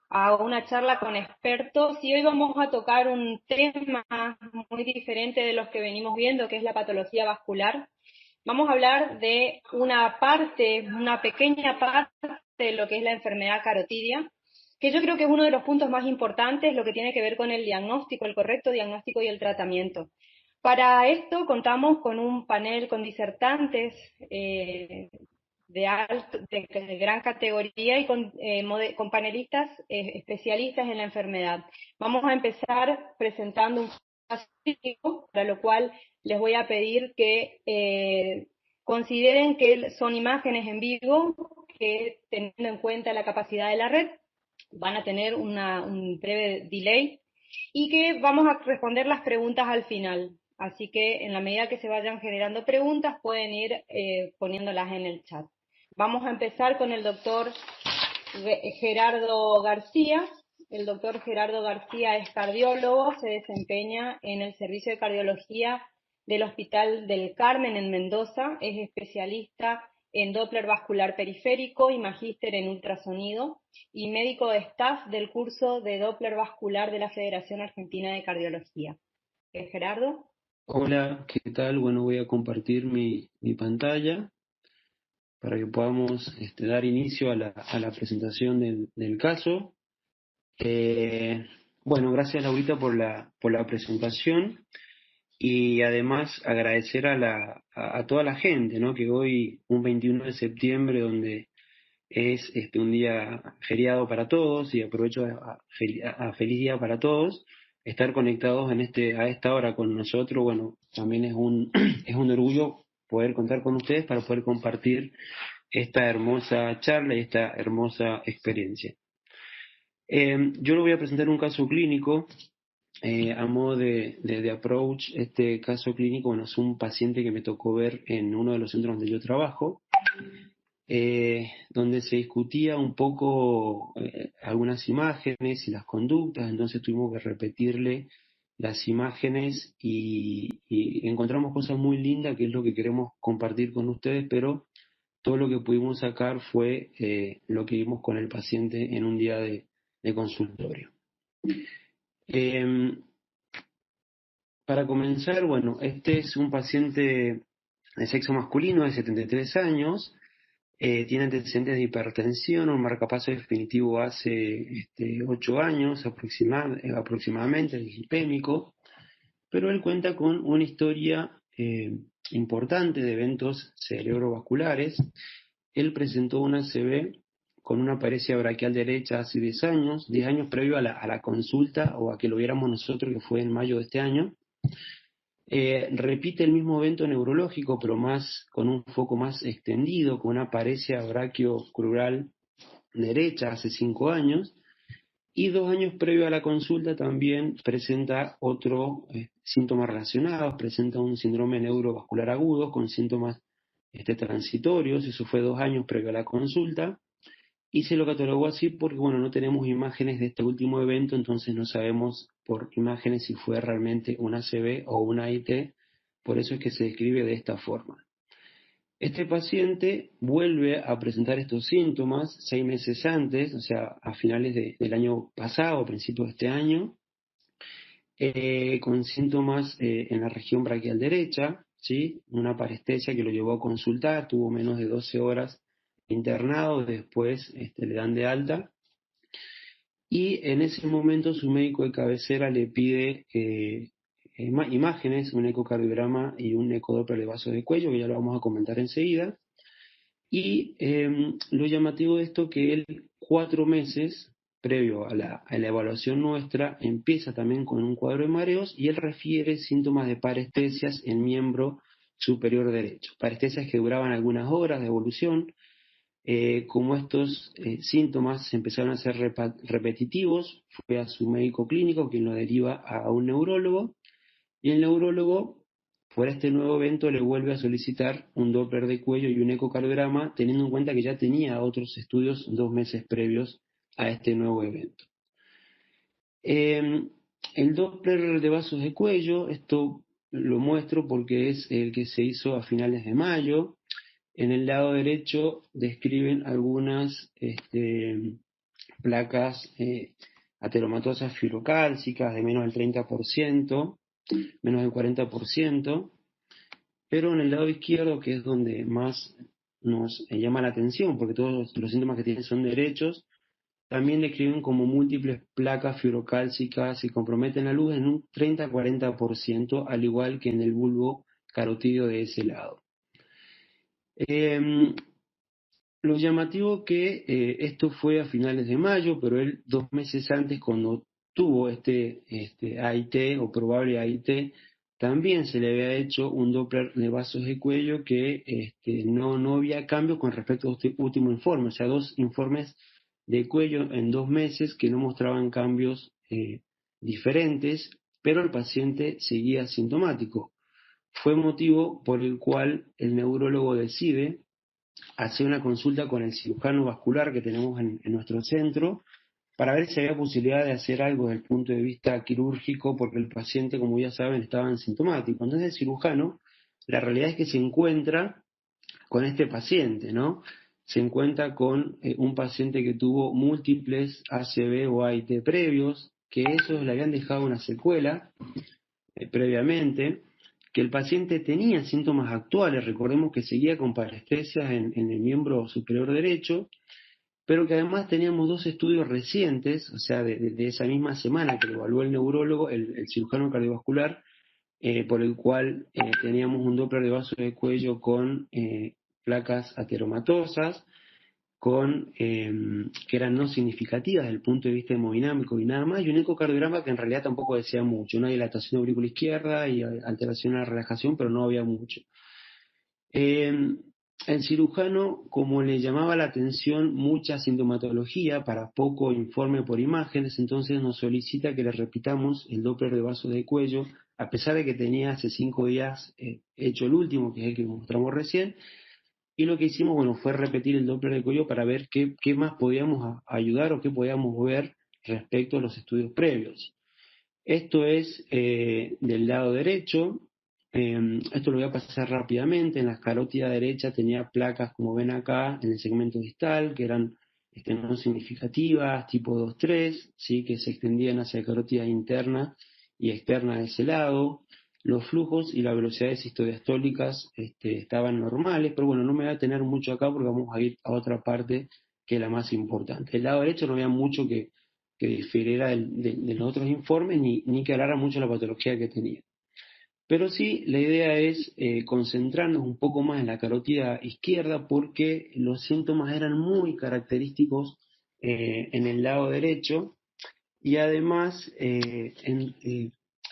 a una charla con expertos y hoy vamos a tocar un tema muy diferente de los que venimos viendo, que es la patología vascular. Vamos a hablar de una pequeña parte de lo que es la enfermedad carotidia, que yo creo que es uno de los puntos más importantes, lo que tiene que ver con el diagnóstico, el correcto diagnóstico y el tratamiento. Para esto contamos con un panel con disertantes de gran categoría y con panelistas especialistas en la enfermedad. Vamos a empezar presentando un caso clínico, para lo cual les voy a pedir que consideren que son imágenes en vivo, que teniendo en cuenta la capacidad de la red, van a tener un breve delay y que vamos a responder las preguntas al final. Así que en la medida que se vayan generando preguntas, pueden ir poniéndolas en el chat. Vamos a empezar con el doctor Gerardo García. El doctor Gerardo García es cardiólogo, se desempeña en el servicio de cardiología del Hospital del Carmen en Mendoza, es especialista en Doppler vascular periférico y magíster en ultrasonido y médico de staff del curso de Doppler vascular de la Federación Argentina de Cardiología. Gerardo. Hola, ¿qué tal? Bueno, voy a compartir mi pantalla para que podamos dar inicio a la presentación del caso. Bueno, gracias Laurita por la presentación y además agradecer a toda la gente, ¿no? Que hoy, un 21 de septiembre, donde es un día feriado para todos, y aprovecho a feliz día para todos, estar conectados a esta hora con nosotros. Bueno, también es es un orgullo poder contar con ustedes para poder compartir esta hermosa charla y esta hermosa experiencia. Yo le voy a presentar un caso clínico a modo de approach. Este caso clínico, bueno, es un paciente que me tocó ver en uno de los centros donde yo trabajo, donde se discutía un poco algunas imágenes y las conductas. Entonces tuvimos que repetirle las imágenes y encontramos cosas muy lindas, que es lo que queremos compartir con ustedes, pero todo lo que pudimos sacar fue lo que vimos con el paciente en un día de consultorio. Para comenzar, bueno, este es un paciente de sexo masculino de 73 años. Tiene antecedentes de hipertensión, un marcapaso definitivo hace 8 años aproximadamente, dislipémico, pero él cuenta con una historia importante de eventos cerebrovasculares. Él presentó una ACV con una paresia braquial derecha hace 10 años previo a la consulta o a que lo viéramos nosotros, que fue en mayo de este año. Repite el mismo evento neurológico, pero con un foco más extendido, con una paresia brachiocrural derecha hace 5 años, y 2 años previo a la consulta también presenta otro síntomas relacionados, presenta un síndrome neurovascular agudo con síntomas transitorios. Eso fue 2 años previo a la consulta, y se lo catalogó así porque, bueno, no tenemos imágenes de este último evento, entonces no sabemos por imágenes si fue realmente una ACV o una IT, por eso es que se describe de esta forma. Este paciente vuelve a presentar estos síntomas 6 meses antes, o sea, a finales del año pasado, a principios de este año, con síntomas en la región braquial derecha, ¿sí? Una parestesia que lo llevó a consultar, tuvo menos de 12 horas internado, después le dan de alta, y en ese momento su médico de cabecera le pide imágenes, un ecocardiograma y un ecodoppler de vasos de cuello, que ya lo vamos a comentar enseguida. Y lo llamativo de esto, que él 4 meses previo a la evaluación nuestra empieza también con un cuadro de mareos, y él refiere síntomas de parestesias en miembro superior derecho, parestesias que duraban algunas horas de evolución. Como estos síntomas se empezaron a ser repetitivos, fue a su médico clínico, quien lo deriva a un neurólogo, y el neurólogo, por este nuevo evento, le vuelve a solicitar un Doppler de cuello y un ecocardiograma, teniendo en cuenta que ya tenía otros estudios 2 meses previos a este nuevo evento. El Doppler de vasos de cuello, esto lo muestro porque es el que se hizo a finales de mayo. En el lado derecho describen algunas placas ateromatosas fibrocálcicas de menos del 30%, menos del 40%, pero en el lado izquierdo, que es donde más nos llama la atención, porque todos los síntomas que tienen son derechos, también describen como múltiples placas fibrocálcicas y comprometen la luz en un 30-40%, al igual que en el bulbo carotídeo de ese lado. Lo llamativo que esto fue a finales de mayo, pero él 2 meses antes, cuando tuvo este AIT o probable AIT, también se le había hecho un Doppler de vasos de cuello que no había cambio con respecto a este último informe, o sea, 2 informes de cuello en 2 meses que no mostraban cambios diferentes, pero el paciente seguía asintomático. Fue motivo por el cual el neurólogo decide hacer una consulta con el cirujano vascular que tenemos en nuestro centro para ver si había posibilidad de hacer algo desde el punto de vista quirúrgico, porque el paciente, como ya saben, estaba asintomático. Entonces el cirujano, la realidad es que se encuentra con este paciente, ¿no? Se encuentra con un paciente que tuvo múltiples ACV o AIT previos, que esos le habían dejado una secuela previamente, que el paciente tenía síntomas actuales, recordemos que seguía con parestesias en el miembro superior derecho, pero que además teníamos 2 estudios recientes, o sea, de esa misma semana que lo evaluó el neurólogo, el cirujano cardiovascular, por el cual teníamos un Doppler de vaso de cuello con placas ateromatosas, que eran no significativas desde el punto de vista hemodinámico y nada más, y un ecocardiograma que en realidad tampoco decía mucho, una dilatación aurícula izquierda y alteración en la relajación, pero no había mucho. El cirujano, como le llamaba la atención mucha sintomatología para poco informe por imágenes, entonces nos solicita que le repitamos el Doppler de vaso de cuello, a pesar de que tenía hace 5 días hecho el último, que es el que mostramos recién. Y lo que hicimos, bueno, fue repetir el Doppler de cuello para ver qué más podíamos ayudar o qué podíamos ver respecto a los estudios previos. Esto es del lado derecho. Esto lo voy a pasar rápidamente. En la carótida derecha tenía placas, como ven acá, en el segmento distal, que eran no significativas, tipo 2-3, ¿sí? Que se extendían hacia la carótida interna y externa de ese lado. Los flujos y las velocidades sistodiastólicas estaban normales, pero bueno, no me voy a detener mucho acá porque vamos a ir a otra parte que es la más importante. El lado derecho no había mucho que diferiera de los otros informes ni que hablara mucho de la patología que tenía. Pero sí, la idea es concentrarnos un poco más en la carótida izquierda porque los síntomas eran muy característicos en el lado derecho y además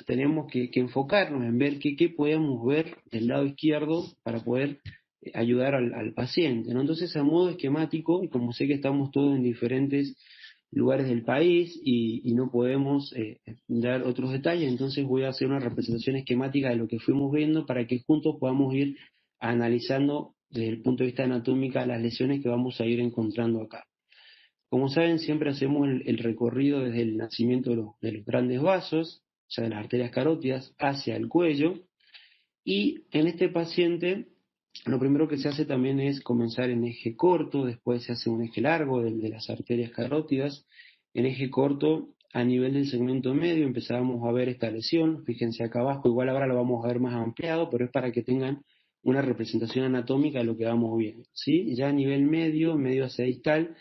tenemos que enfocarnos en ver qué podemos ver del lado izquierdo para poder ayudar al paciente, ¿no? Entonces, a modo esquemático, y como sé que estamos todos en diferentes lugares del país y no podemos dar otros detalles, entonces voy a hacer una representación esquemática de lo que fuimos viendo para que juntos podamos ir analizando desde el punto de vista anatómico las lesiones que vamos a ir encontrando acá. Como saben, siempre hacemos el recorrido desde el nacimiento de los grandes vasos, o sea, de las arterias carótidas, hacia el cuello. Y en este paciente, lo primero que se hace también es comenzar en eje corto, después se hace un eje largo de las arterias carótidas. En eje corto, a nivel del segmento medio, empezábamos a ver esta lesión. Fíjense acá abajo, igual ahora lo vamos a ver más ampliado, pero es para que tengan una representación anatómica de lo que vamos viendo, ¿sí? Ya a nivel medio, medio hacia distal,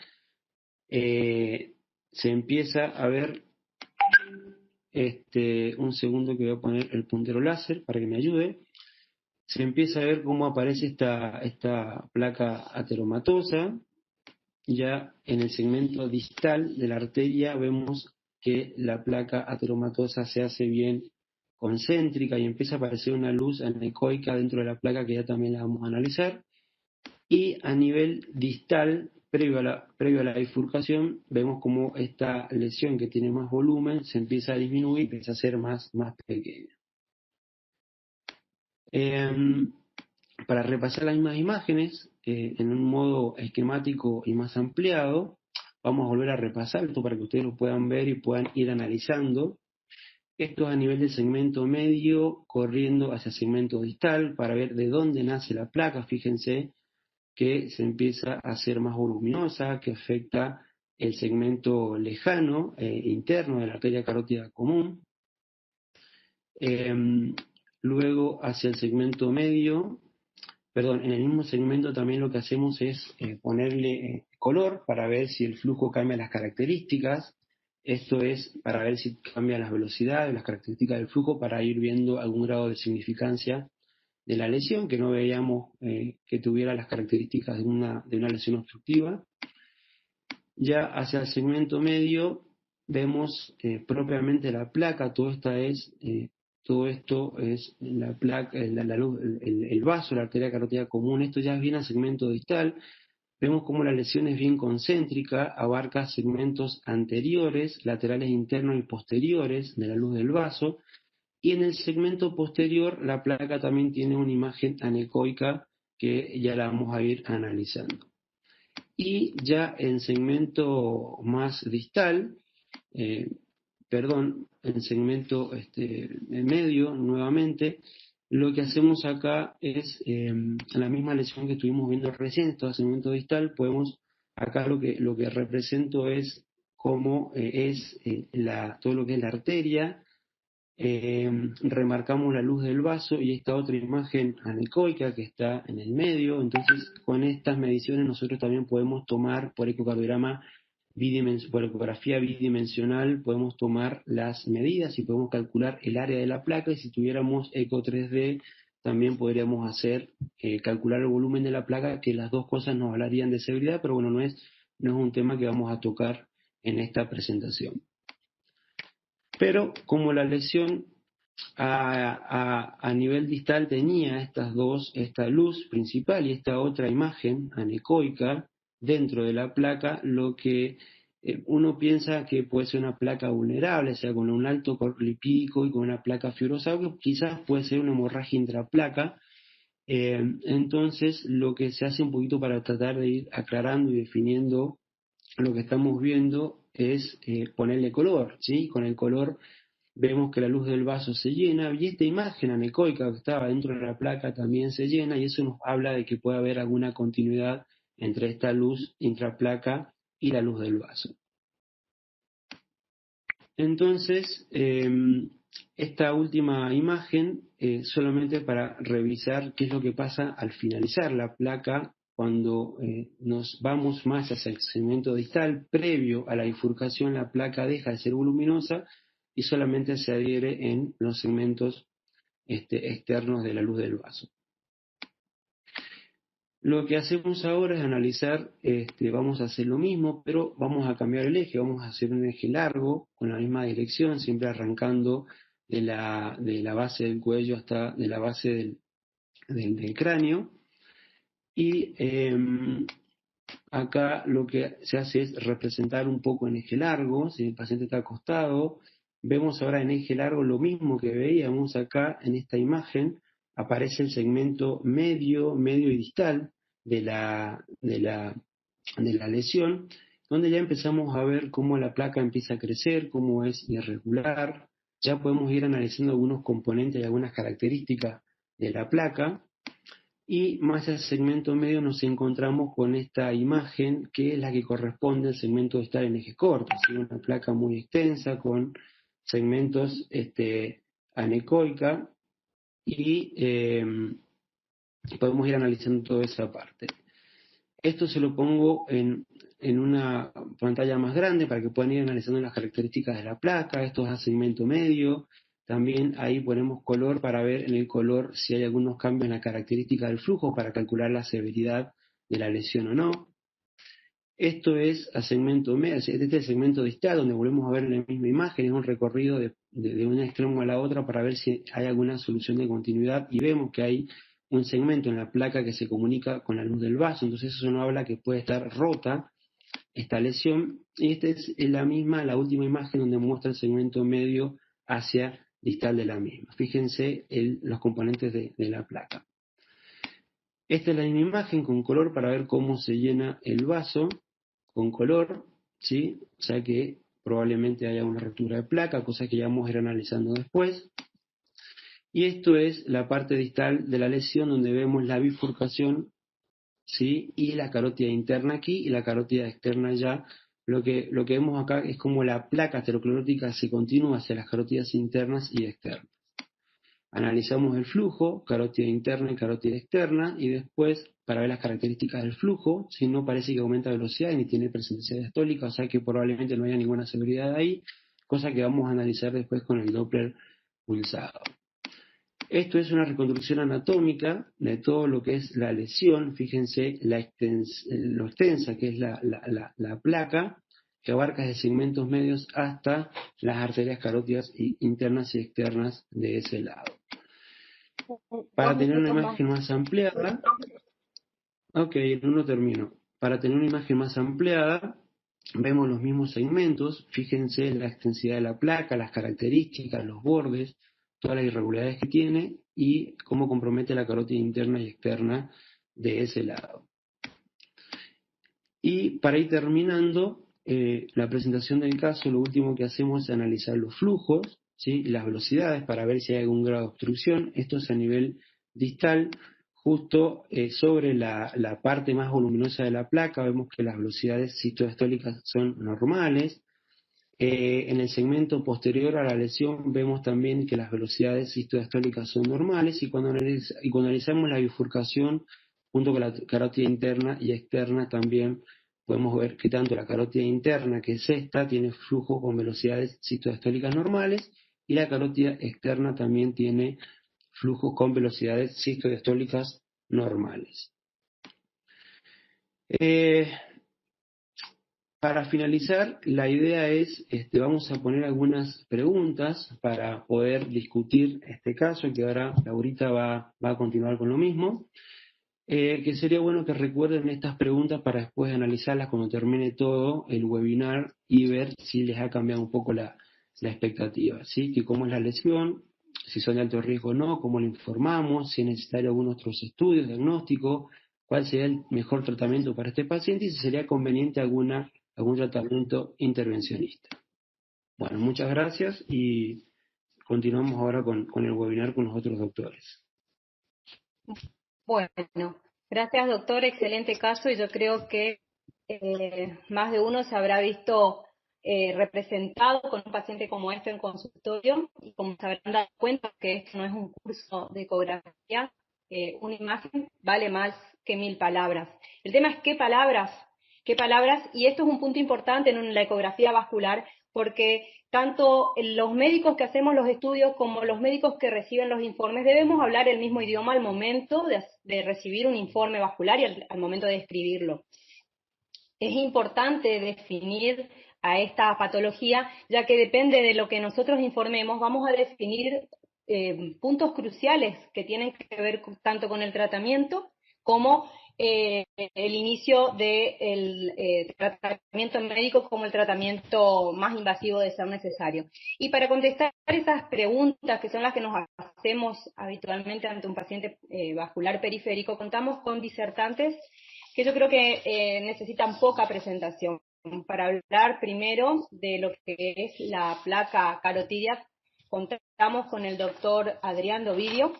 se empieza a ver, un segundo que voy a poner el puntero láser para que me ayude, se empieza a ver cómo aparece esta placa ateromatosa. Ya en el segmento distal de la arteria vemos que la placa ateromatosa se hace bien concéntrica y empieza a aparecer una luz anecoica dentro de la placa que ya también la vamos a analizar. Y a nivel distal, previo a la bifurcación, vemos como esta lesión que tiene más volumen se empieza a disminuir, empieza a ser más pequeña. Para repasar las mismas imágenes, en un modo esquemático y más ampliado, vamos a volver a repasar esto para que ustedes lo puedan ver y puedan ir analizando. Esto es a nivel del segmento medio, corriendo hacia el segmento distal, para ver de dónde nace la placa. Fíjense que se empieza a hacer más voluminosa, que afecta el segmento lejano, interno de la arteria carótida común. Luego hacia el segmento medio, en el mismo segmento también lo que hacemos es ponerle color para ver si el flujo cambia las características. Esto es para ver si cambian las velocidades, las características del flujo, para ir viendo algún grado de significancia de la lesión, que no veíamos que tuviera las características de una lesión obstructiva. Ya hacia el segmento medio vemos propiamente la placa. Todo esto es la placa, el vaso, la arteria carótida común. Esto ya es bien al segmento distal. Vemos cómo la lesión es bien concéntrica, abarca segmentos anteriores, laterales internos y posteriores de la luz del vaso. Y en el segmento posterior la placa también tiene una imagen anecoica que ya la vamos a ir analizando. Y ya en segmento más distal, en segmento medio nuevamente, lo que hacemos acá es la misma lesión que estuvimos viendo recién, esto es segmento distal. Acá lo que represento es cómo es todo lo que es la arteria. Remarcamos la luz del vaso y esta otra imagen anecoica que está en el medio. Entonces, con estas mediciones nosotros también podemos tomar por ecocardiograma por ecografía bidimensional, podemos tomar las medidas y podemos calcular el área de la placa, y si tuviéramos eco 3D también podríamos calcular el volumen de la placa, que las dos cosas nos hablarían de seguridad, pero bueno, no es un tema que vamos a tocar en esta presentación. Pero como la lesión a nivel distal tenía esta luz principal y esta otra imagen anecoica dentro de la placa, lo que uno piensa que puede ser una placa vulnerable, o sea, con un alto lipídico y con una placa fibrosa, que quizás puede ser una hemorragia intraplaca. Entonces, lo que se hace un poquito para tratar de ir aclarando y definiendo lo que estamos viendo es ponerle color, ¿sí? Con el color vemos que la luz del vaso se llena, y esta imagen anecoica que estaba dentro de la placa también se llena, y eso nos habla de que puede haber alguna continuidad entre esta luz intraplaca y la luz del vaso. Entonces, esta última imagen, solamente para revisar qué es lo que pasa al finalizar la placa, cuando nos vamos más hacia el segmento distal, previo a la bifurcación, la placa deja de ser voluminosa y solamente se adhiere en los segmentos externos de la luz del vaso. Lo que hacemos ahora es analizar, vamos a hacer lo mismo, pero vamos a cambiar el eje, vamos a hacer un eje largo con la misma dirección, siempre arrancando de la base del cuello hasta de la base del cráneo. Y acá lo que se hace es representar un poco en eje largo. Si el paciente está acostado, vemos ahora en eje largo lo mismo que veíamos acá en esta imagen. Aparece el segmento medio y distal de la lesión, donde ya empezamos a ver cómo la placa empieza a crecer, cómo es irregular. Ya podemos ir analizando algunos componentes y algunas características de la placa. Y más al segmento medio nos encontramos con esta imagen, que es la que corresponde al segmento distal en eje corto, ¿sí? Una placa muy extensa con segmentos anecoica, y podemos ir analizando toda esa parte. Esto se lo pongo en una pantalla más grande para que puedan ir analizando las características de la placa. Esto es a segmento medio. También ahí ponemos color para ver en el color si hay algunos cambios en la característica del flujo para calcular la severidad de la lesión o no. Esto es a segmento medio, este es el segmento distal, donde volvemos a ver la misma imagen, es un recorrido de un extremo a la otra para ver si hay alguna solución de continuidad, y vemos que hay un segmento en la placa que se comunica con la luz del vaso. Entonces eso nos habla que puede estar rota esta lesión, y esta es la última imagen donde muestra el segmento medio hacia distal de la misma. Fíjense los componentes de la placa. Esta es la misma imagen con color para ver cómo se llena el vaso con color, ¿sí? O sea que probablemente haya una ruptura de placa, cosa que ya vamos a ir analizando después. Y esto es la parte distal de la lesión, donde vemos la bifurcación, ¿sí? Y la carótida interna aquí y la carótida externa allá, lo que vemos acá es como la placa aterosclerótica se continúa hacia las carótidas internas y externas. Analizamos el flujo, carótida interna y carótida externa, y después, para ver las características del flujo, si no parece que aumenta velocidad ni tiene presencia diastólica, o sea que probablemente no haya ninguna severidad ahí, cosa que vamos a analizar después con el Doppler pulsado. Esto es una reconstrucción anatómica de todo lo que es la lesión. Fíjense lo extensa que es la placa, que abarca desde segmentos medios hasta las arterias carótidas internas y externas de ese lado. Para tener una imagen más ampliada, ok, en uno termino. Para tener una imagen más ampliada, vemos los mismos segmentos. Fíjense la extensidad de la placa, las características, los bordes, todas las irregularidades que tiene y cómo compromete la carótida interna y externa de ese lado. Y para ir terminando la presentación del caso, lo último que hacemos es analizar los flujos, ¿sí? Y las velocidades para ver si hay algún grado de obstrucción. Esto es a nivel distal, justo sobre la parte más voluminosa de la placa. Vemos que las velocidades sistólicas son normales. En el segmento posterior a la lesión vemos también que las velocidades sistólicas son normales, y cuando analizamos la bifurcación junto con la carótida interna y externa también podemos ver que tanto la carótida interna, que es esta, tiene flujo con velocidades sistólicas normales, y la carótida externa también tiene flujo con velocidades sistólicas normales. Para finalizar, la idea es, vamos a poner algunas preguntas para poder discutir este caso, que ahora Laurita va a continuar con lo mismo, que sería bueno que recuerden estas preguntas para después analizarlas cuando termine todo el webinar y ver si les ha cambiado un poco la expectativa, ¿sí? Que cómo es la lesión, si son de alto riesgo o no, cómo lo informamos, si es necesario algunos otros estudios, diagnóstico, cuál sería el mejor tratamiento para este paciente y si sería conveniente algún tratamiento intervencionista. Bueno, muchas gracias y continuamos ahora con el webinar con los otros doctores. Bueno, gracias doctor, excelente caso, y yo creo que más de uno se habrá visto representado con un paciente como este en consultorio, y como se habrán dado cuenta que esto no es un curso de ecografía, una imagen vale más que 1000 palabras. El tema es qué palabras, y esto es un punto importante en la ecografía vascular, porque tanto los médicos que hacemos los estudios como los médicos que reciben los informes debemos hablar el mismo idioma al momento de recibir un informe vascular y al momento de escribirlo. Es importante definir a esta patología, ya que depende de lo que nosotros informemos, vamos a definir puntos cruciales que tienen que ver tanto con el tratamiento como el inicio del tratamiento médico como el tratamiento más invasivo de ser necesario. Y para contestar esas preguntas, que son las que nos hacemos habitualmente ante un paciente vascular periférico, contamos con disertantes que yo creo que necesitan poca presentación. Para hablar primero de lo que es la placa carotidia, contamos con el doctor Adrián Dovidio.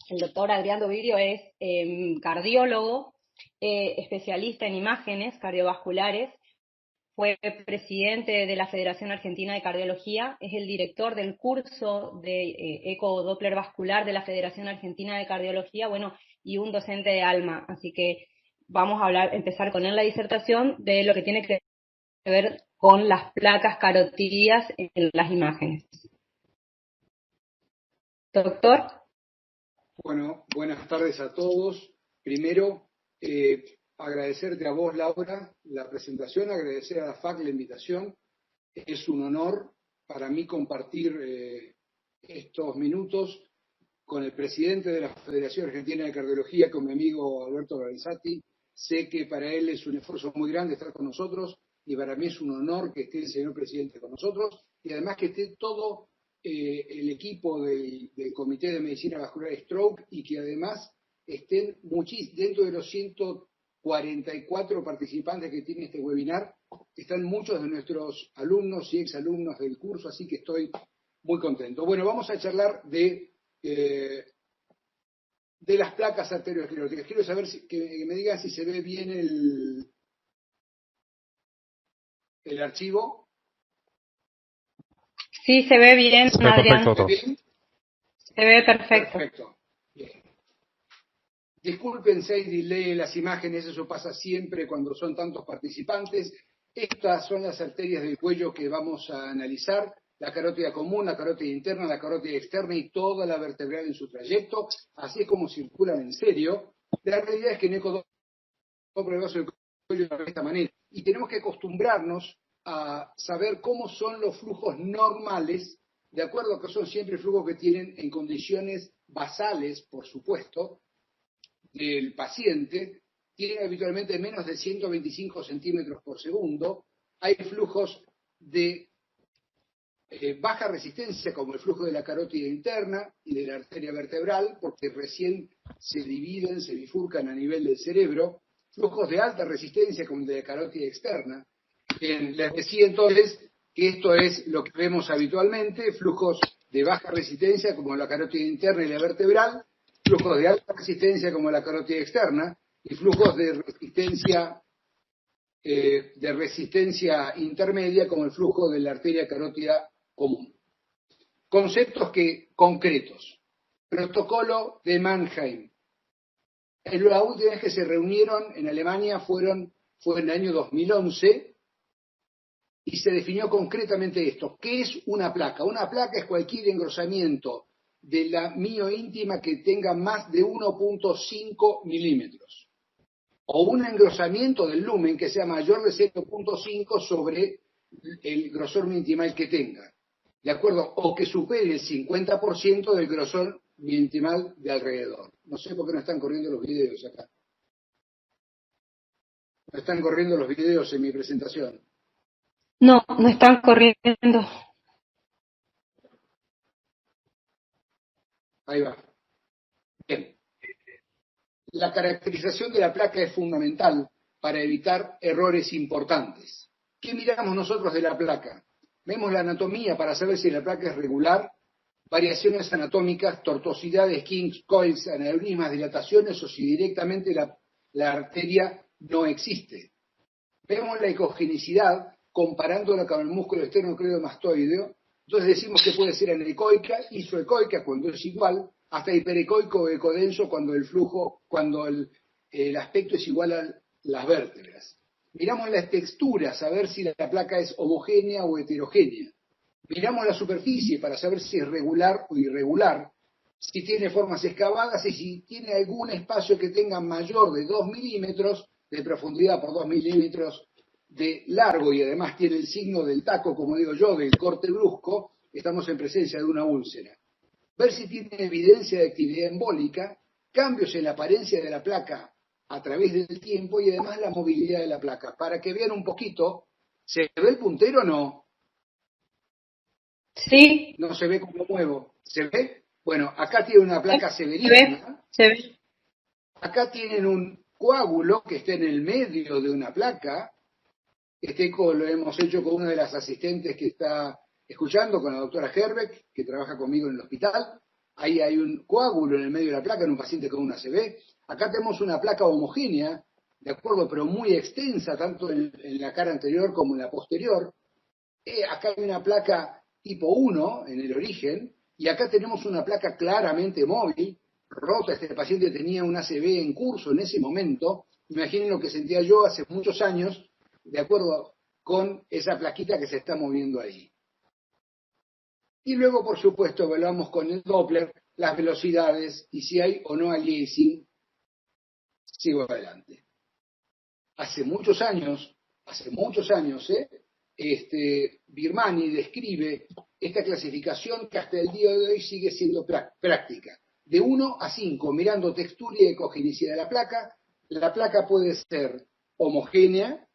El doctor Adrián Dovidio es cardiólogo, especialista en imágenes cardiovasculares, fue presidente de la Federación Argentina de Cardiología, es el director del curso de eco Doppler vascular de la Federación Argentina de Cardiología, bueno, y un docente de ALMA, así que vamos a empezar con él la disertación de lo que tiene que ver con las placas carotídeas en las imágenes. Doctor. Bueno, buenas tardes a todos. Primero, agradecerte a vos, Laura, la presentación, agradecer a la FAC la invitación. Es un honor para mí compartir estos minutos con el presidente de la Federación Argentina de Cardiología, con mi amigo Alberto Lorenzetti. Sé que para él es un esfuerzo muy grande estar con nosotros y para mí es un honor que esté el señor presidente con nosotros y además que esté todo el equipo del Comité de Medicina Vascular Stroke y que además estén dentro de los 144 participantes que tiene este webinar, están muchos de nuestros alumnos y exalumnos del curso, así que estoy muy contento. Bueno, vamos a charlar de las placas arterioscleróticas. Quiero saber que me digan si se ve bien el archivo. Sí, se ve bien, Se ve Adrián. perfecto todo. ¿Bien? Se ve perfecto. Perfecto. Bien. Disculpen si hay delay en las imágenes, eso pasa siempre cuando son tantos participantes. Estas son las arterias del cuello que vamos a analizar: la carótida común, la carótida interna, la carótida externa y toda la vertebral en su trayecto, así es como circulan en serio. La realidad es que Neco el vaso del cuello de esta manera. Y tenemos que acostumbrarnos a saber cómo son los flujos normales, de acuerdo a que son siempre flujos que tienen en condiciones basales, por supuesto, del paciente. Tienen habitualmente menos de 125 centímetros por segundo. Hay flujos de baja resistencia, como el flujo de la carótida interna y de la arteria vertebral, porque recién se dividen, se bifurcan a nivel del cerebro. Flujos de alta resistencia, como el de la carótida externa. Les decía entonces que esto es lo que vemos habitualmente: flujos de baja resistencia, como la carótida interna y la vertebral; flujos de alta resistencia, como la carótida externa; y flujos de resistencia intermedia, como el flujo de la arteria carótida común. Conceptos concretos. Protocolo de Mannheim. La última vez que se reunieron en Alemania fue en el año 2011 y se definió concretamente esto. ¿Qué es una placa? Una placa es cualquier engrosamiento de la mioíntima que tenga más de 1.5 milímetros, o un engrosamiento del lumen que sea mayor de 0.5 sobre el grosor miointimal que tenga, ¿de acuerdo? O que supere el 50% del grosor miointimal de alrededor. No sé por qué no están corriendo los videos acá. No están corriendo los videos en mi presentación. No, no están corriendo. Ahí va. Bien. La caracterización de la placa es fundamental para evitar errores importantes. ¿Qué miramos nosotros de la placa? Vemos la anatomía para saber si la placa es regular, variaciones anatómicas, tortuosidades, kinks, coils, aneurismas, dilataciones, o si directamente la arteria no existe. Vemos la ecogenicidad comparándola con el músculo esternocleidomastoideo. Entonces decimos que puede ser anecoica, isoecoica cuando es igual, hasta hiperecoico o ecodenso cuando el aspecto es igual a las vértebras. Miramos las texturas a ver si la placa es homogénea o heterogénea. Miramos la superficie para saber si es regular o irregular, si tiene formas excavadas y si tiene algún espacio que tenga mayor de 2 milímetros de profundidad por 2 milímetros de largo, y además tiene el signo del taco, como digo yo, del corte brusco. Estamos en presencia de una úlcera. Ver si tiene evidencia de actividad embólica, cambios en la apariencia de la placa a través del tiempo y además la movilidad de la placa. Para que vean un poquito, ¿se ve el puntero o no? Sí. No se ve cómo muevo. ¿Se ve? Bueno, acá tiene una placa severísima. Se ve. Acá tienen un coágulo que está en el medio de una placa. Este eco lo hemos hecho con una de las asistentes que está escuchando, con la doctora Herbeck, que trabaja conmigo en el hospital. Ahí hay un coágulo en el medio de la placa en un paciente con una ACV. Acá tenemos una placa homogénea, de acuerdo, pero muy extensa, tanto en la cara anterior como en la posterior. Acá hay una placa tipo 1 en el origen, y acá tenemos una placa claramente móvil, rota. Este paciente tenía una ACV en curso en ese momento. Imaginen lo que sentía yo hace muchos años, de acuerdo con esa plaquita que se está moviendo ahí. Y luego, por supuesto, evaluamos con el Doppler las velocidades y si hay o no aliasing. Sigo adelante. Hace muchos años, Birmani describe esta clasificación que hasta el día de hoy sigue siendo práctica. De 1 a 5, mirando textura y ecogenicidad de la placa puede ser homogénea,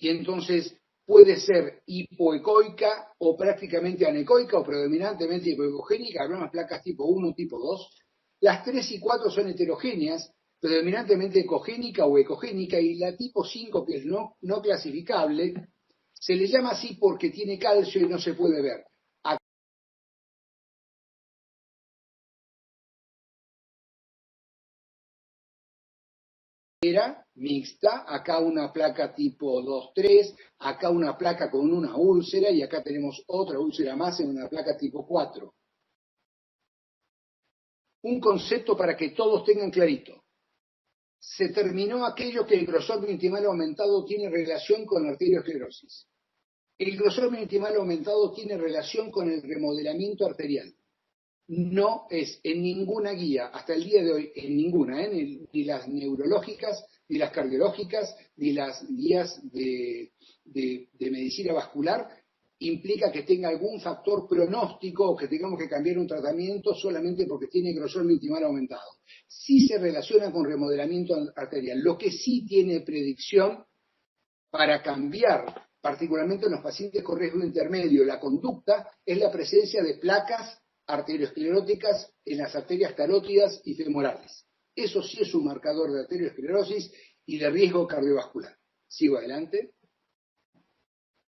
y entonces puede ser hipoecoica o prácticamente anecoica o predominantemente hipoecogénica. Hablamos de placas tipo 1, tipo 2. Las 3 y 4 son heterogéneas, predominantemente ecogénica o ecogénica, y la tipo 5, que es no clasificable, se le llama así porque tiene calcio y no se puede ver. severa, mixta, acá una placa tipo 2-3, acá una placa con una úlcera y acá tenemos otra úlcera más en una placa tipo 4. Un concepto para que todos tengan clarito. Se terminó aquello que el grosor meningimal aumentado tiene relación con la arteriosclerosis. El grosor meningimal aumentado tiene relación con el remodelamiento arterial. No es en ninguna guía, hasta el día de hoy, en ninguna, ni las neurológicas, ni las cardiológicas, ni las guías de medicina vascular, implica que tenga algún factor pronóstico o que tengamos que cambiar un tratamiento solamente porque tiene grosor meningimal aumentado. Sí se relaciona con remodelamiento arterial. Lo que sí tiene predicción para cambiar, particularmente en los pacientes con riesgo intermedio, la conducta, es la presencia de placas arterioscleróticas en las arterias carótidas y femorales. Eso sí es un marcador de arteriosclerosis y de riesgo cardiovascular. Sigo adelante.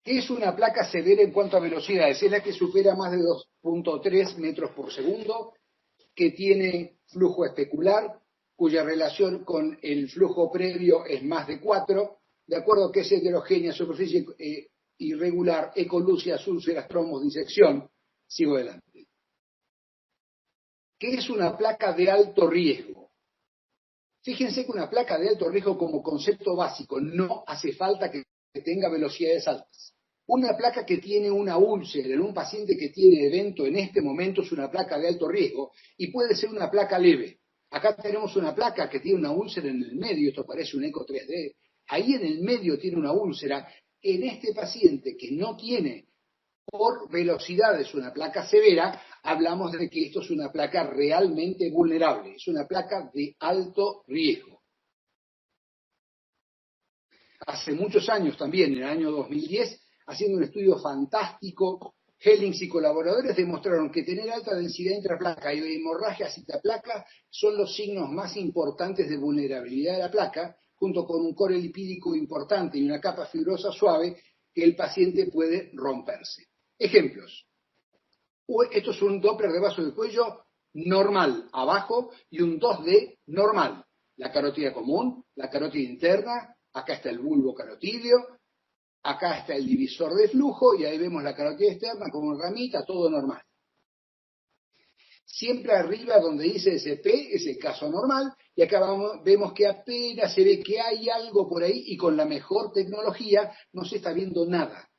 ¿Qué es una placa severa en cuanto a velocidades? Es la que supera más de 2.3 metros por segundo, que tiene flujo especular, cuya relación con el flujo previo es más de 4, de acuerdo que es heterogénea, superficie irregular, ecolúcias, úlceras, tromos, disección. Sigo adelante. ¿Qué es una placa de alto riesgo? Fíjense que una placa de alto riesgo como concepto básico no hace falta que tenga velocidades altas. Una placa que tiene una úlcera en un paciente que tiene evento en este momento es una placa de alto riesgo y puede ser una placa leve. Acá tenemos una placa que tiene una úlcera en el medio, esto parece un eco 3D. Ahí en el medio tiene una úlcera. En este paciente que no tiene por velocidades una placa severa, hablamos de que esto es una placa realmente vulnerable, es una placa de alto riesgo. Hace muchos años también, en el año 2010, haciendo un estudio fantástico, Hellings y colaboradores demostraron que tener alta densidad intraplaca y hemorragia citaplaca son los signos más importantes de vulnerabilidad de la placa, junto con un core lipídico importante y una capa fibrosa suave que el paciente puede romperse. Ejemplos. Esto es un Doppler de vaso del cuello normal abajo y un 2D normal. La carótida común, la carótida interna, acá está el bulbo carotídeo, acá está el divisor de flujo y ahí vemos la carótida externa como una ramita, todo normal. Siempre arriba donde dice SP es el caso normal y acá vemos que apenas se ve que hay algo por ahí y con la mejor tecnología no se está viendo nada.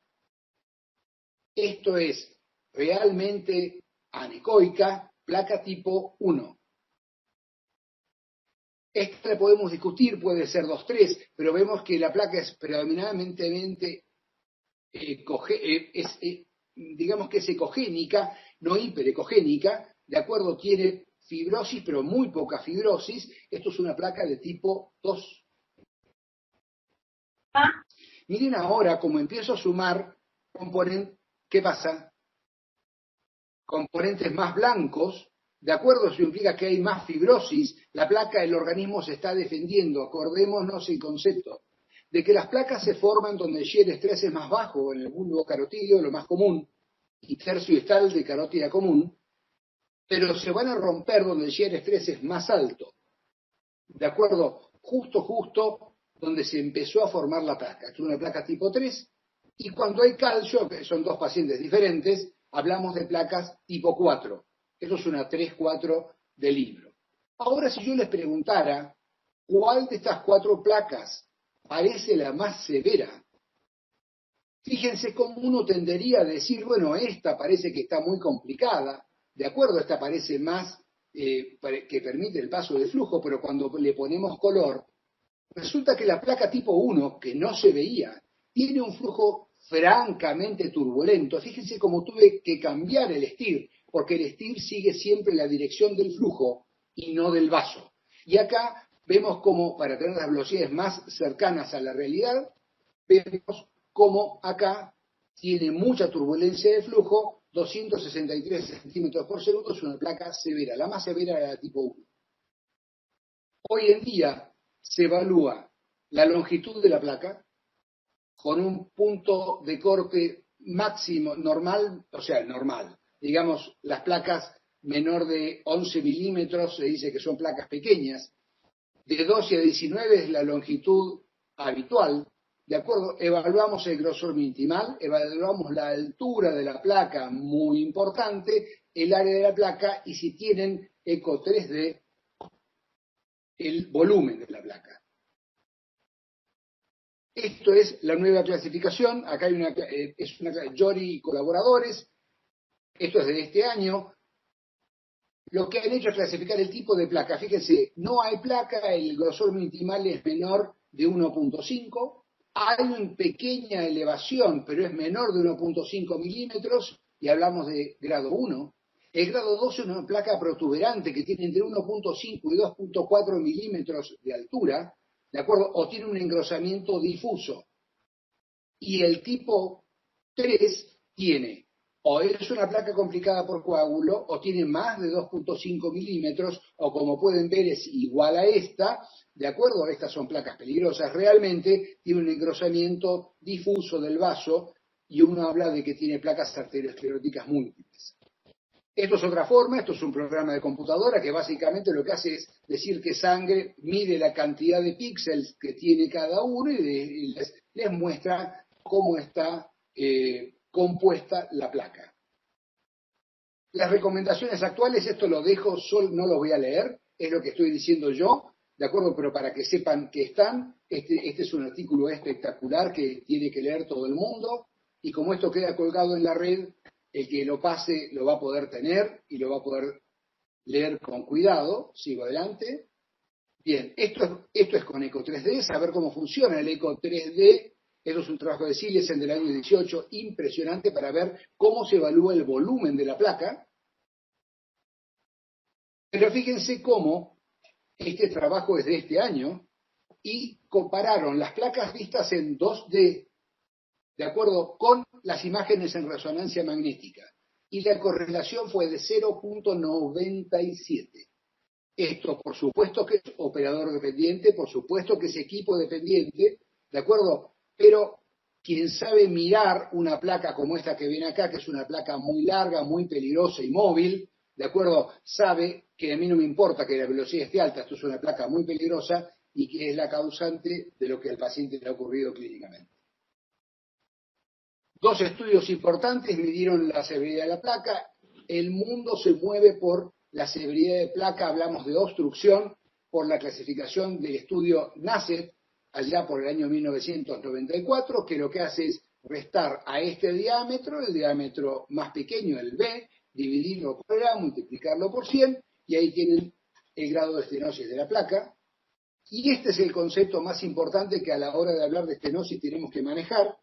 Esto es realmente anecoica, placa tipo 1. Esta la podemos discutir, puede ser 2-3, pero vemos que la placa es predominantemente, digamos que es ecogénica, no hiperecogénica, de acuerdo, tiene fibrosis, pero muy poca fibrosis. Esto es una placa de tipo 2. Miren ahora cómo empiezo a sumar componentes. ¿Qué pasa? Componentes más blancos, de acuerdo, eso implica que hay más fibrosis, la placa del organismo se está defendiendo. Acordémonos el concepto de que las placas se forman donde el shear stress es más bajo, en el bulbo carotídeo, lo más común, y tercio estal de carótida común, pero se van a romper donde el shear stress es más alto. De acuerdo, justo donde se empezó a formar la placa. Es una placa tipo 3, y cuando hay calcio, que son dos pacientes diferentes, hablamos de placas tipo 4. Eso es una 3-4 del libro. Ahora, si yo les preguntara, ¿cuál de estas 4 placas parece la más severa? Fíjense cómo uno tendería a decir, bueno, esta parece que está muy complicada, de acuerdo, esta parece más que permite el paso de flujo, pero cuando le ponemos color, resulta que la placa tipo 1, que no se veía, tiene un flujo francamente turbulento. Fíjense cómo tuve que cambiar el STIR, porque el STIR sigue siempre la dirección del flujo y no del vaso. Y acá vemos cómo, para tener las velocidades más cercanas a la realidad, vemos cómo acá tiene mucha turbulencia de flujo, 263 centímetros por segundo, es una placa severa, la más severa era la tipo 1. Hoy en día se evalúa la longitud de la placa con un punto de corte máximo normal, o sea, normal. Digamos, las placas menor de 11 milímetros se dice que son placas pequeñas. de 12 a 19 es la longitud habitual, ¿de acuerdo? Evaluamos el grosor mínimo, evaluamos la altura de la placa, muy importante, el área de la placa y si tienen eco 3D, el volumen de la placa. Esto es la nueva clasificación, acá hay es una Jory y colaboradores, esto es de este año. Lo que han hecho es clasificar el tipo de placa. Fíjense, no hay placa, el grosor minimal es menor de 1.5, hay una pequeña elevación, pero es menor de 1.5 milímetros, y hablamos de grado 1. El grado 2 es una placa protuberante que tiene entre 1.5 y 2.4 milímetros de altura, ¿de acuerdo? O tiene un engrosamiento difuso. Y el tipo 3 tiene o es una placa complicada por coágulo, o tiene más de 2.5 milímetros, o como pueden ver es igual a esta, ¿de acuerdo? Estas son placas peligrosas. Realmente tiene un engrosamiento difuso del vaso, y uno habla de que tiene placas arterioscleróticas múltiples. Esto es otra forma, esto es un programa de computadora que básicamente lo que hace es decir que sangre mide la cantidad de píxeles que tiene cada uno y les muestra cómo está compuesta la placa. Las recomendaciones actuales, esto lo dejo, no lo voy a leer, es lo que estoy diciendo yo, ¿de acuerdo? Pero para que sepan que están, este es un artículo espectacular que tiene que leer todo el mundo, y como esto queda colgado en la red, el que lo pase lo va a poder tener y lo va a poder leer con cuidado. Sigo adelante. Bien, esto es con Eco 3D, saber cómo funciona el Eco 3D. Esto es un trabajo de Silesen del año 18, impresionante para ver cómo se evalúa el volumen de la placa. Pero fíjense cómo este trabajo es de este año y compararon las placas vistas en 2D, de acuerdo con las imágenes en resonancia magnética. Y la correlación fue de 0.97. Esto, por supuesto que es operador dependiente, por supuesto que es equipo dependiente, ¿de acuerdo? Pero quien sabe mirar una placa como esta que viene acá, que es una placa muy larga, muy peligrosa y móvil, ¿de acuerdo? Sabe que a mí no me importa que la velocidad esté alta, esto es una placa muy peligrosa y que es la causante de lo que al paciente le ha ocurrido clínicamente. Dos estudios importantes midieron la severidad de la placa. El mundo se mueve por la severidad de placa, hablamos de obstrucción, por la clasificación del estudio NACET, allá por el año 1994, que lo que hace es restar a este diámetro, el diámetro más pequeño, el B, dividirlo por A, multiplicarlo por 100, y ahí tienen el grado de estenosis de la placa. Y este es el concepto más importante que a la hora de hablar de estenosis tenemos que manejar.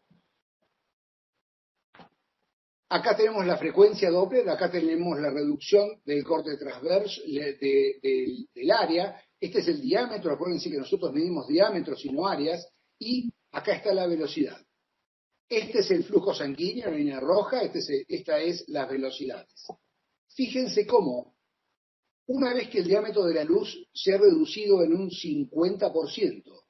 Acá tenemos la frecuencia Doppler, acá tenemos la reducción del corte transverso del área. Este es el diámetro, acuérdense que nosotros medimos diámetros y no áreas, y acá está la velocidad. Este es el flujo sanguíneo, la línea roja, esta es las velocidades. Fíjense cómo, una vez que el diámetro de la luz se ha reducido en un 50%,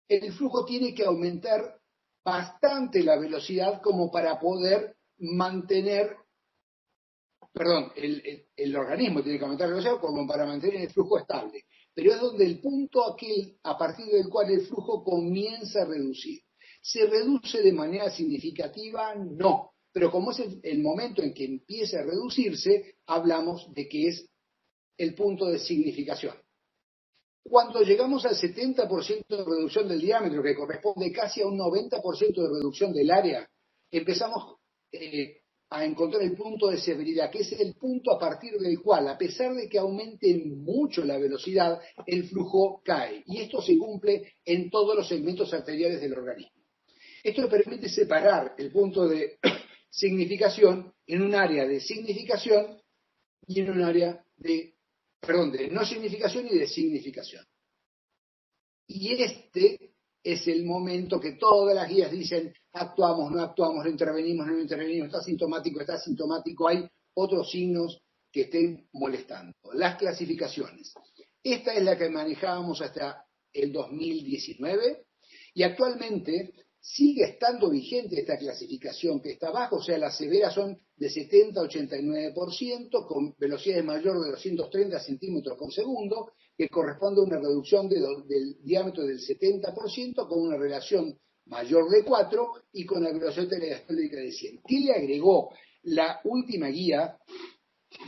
el flujo tiene que aumentar bastante la velocidad como para poder mantener, el organismo tiene que aumentar la velocidad como para mantener el flujo estable. Pero es donde el punto aquel a partir del cual el flujo comienza a reducir. ¿Se reduce de manera significativa? No. Pero como es el momento en que empieza a reducirse, hablamos de que es el punto de significación. Cuando llegamos al 70% de reducción del diámetro, que corresponde casi a un 90% de reducción del área, empezamos a encontrar el punto de severidad, que es el punto a partir del cual, a pesar de que aumente mucho la velocidad, el flujo cae. Y esto se cumple en todos los segmentos arteriales del organismo. Esto permite separar el punto de significación en un área de significación y en un área de no significación y de significación. Y este es el momento que todas las guías dicen, actuamos, no actuamos, no intervenimos, no intervenimos, está asintomático, hay otros signos que estén molestando. Las clasificaciones. Esta es la que manejábamos hasta el 2019 y actualmente sigue estando vigente esta clasificación que está abajo, o sea, las severas son de 70 a 89%, con velocidades mayor de 230 centímetros por segundo, que corresponde a una reducción del diámetro del 70% con una relación mayor de 4 y con la velocidad telediastólica de 100. ¿Qué le agregó la última guía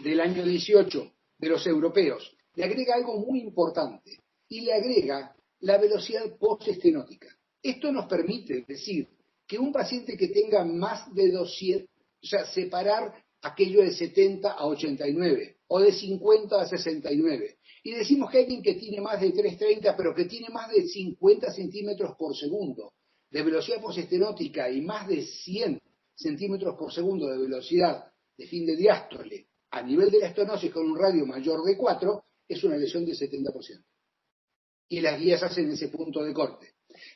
del año 18 de los europeos? Le agrega algo muy importante y le agrega la velocidad postestenótica. Esto nos permite decir que un paciente que tenga más de 200, o sea, separar aquello de 70 a 89 o de 50 a 69. Y decimos que alguien que tiene más de 330, pero que tiene más de 50 centímetros por segundo de velocidad postestenótica y más de 100 centímetros por segundo de velocidad de fin de diástole a nivel de la estenosis con un radio mayor de 4, es una lesión del 70%. Y las guías hacen ese punto de corte.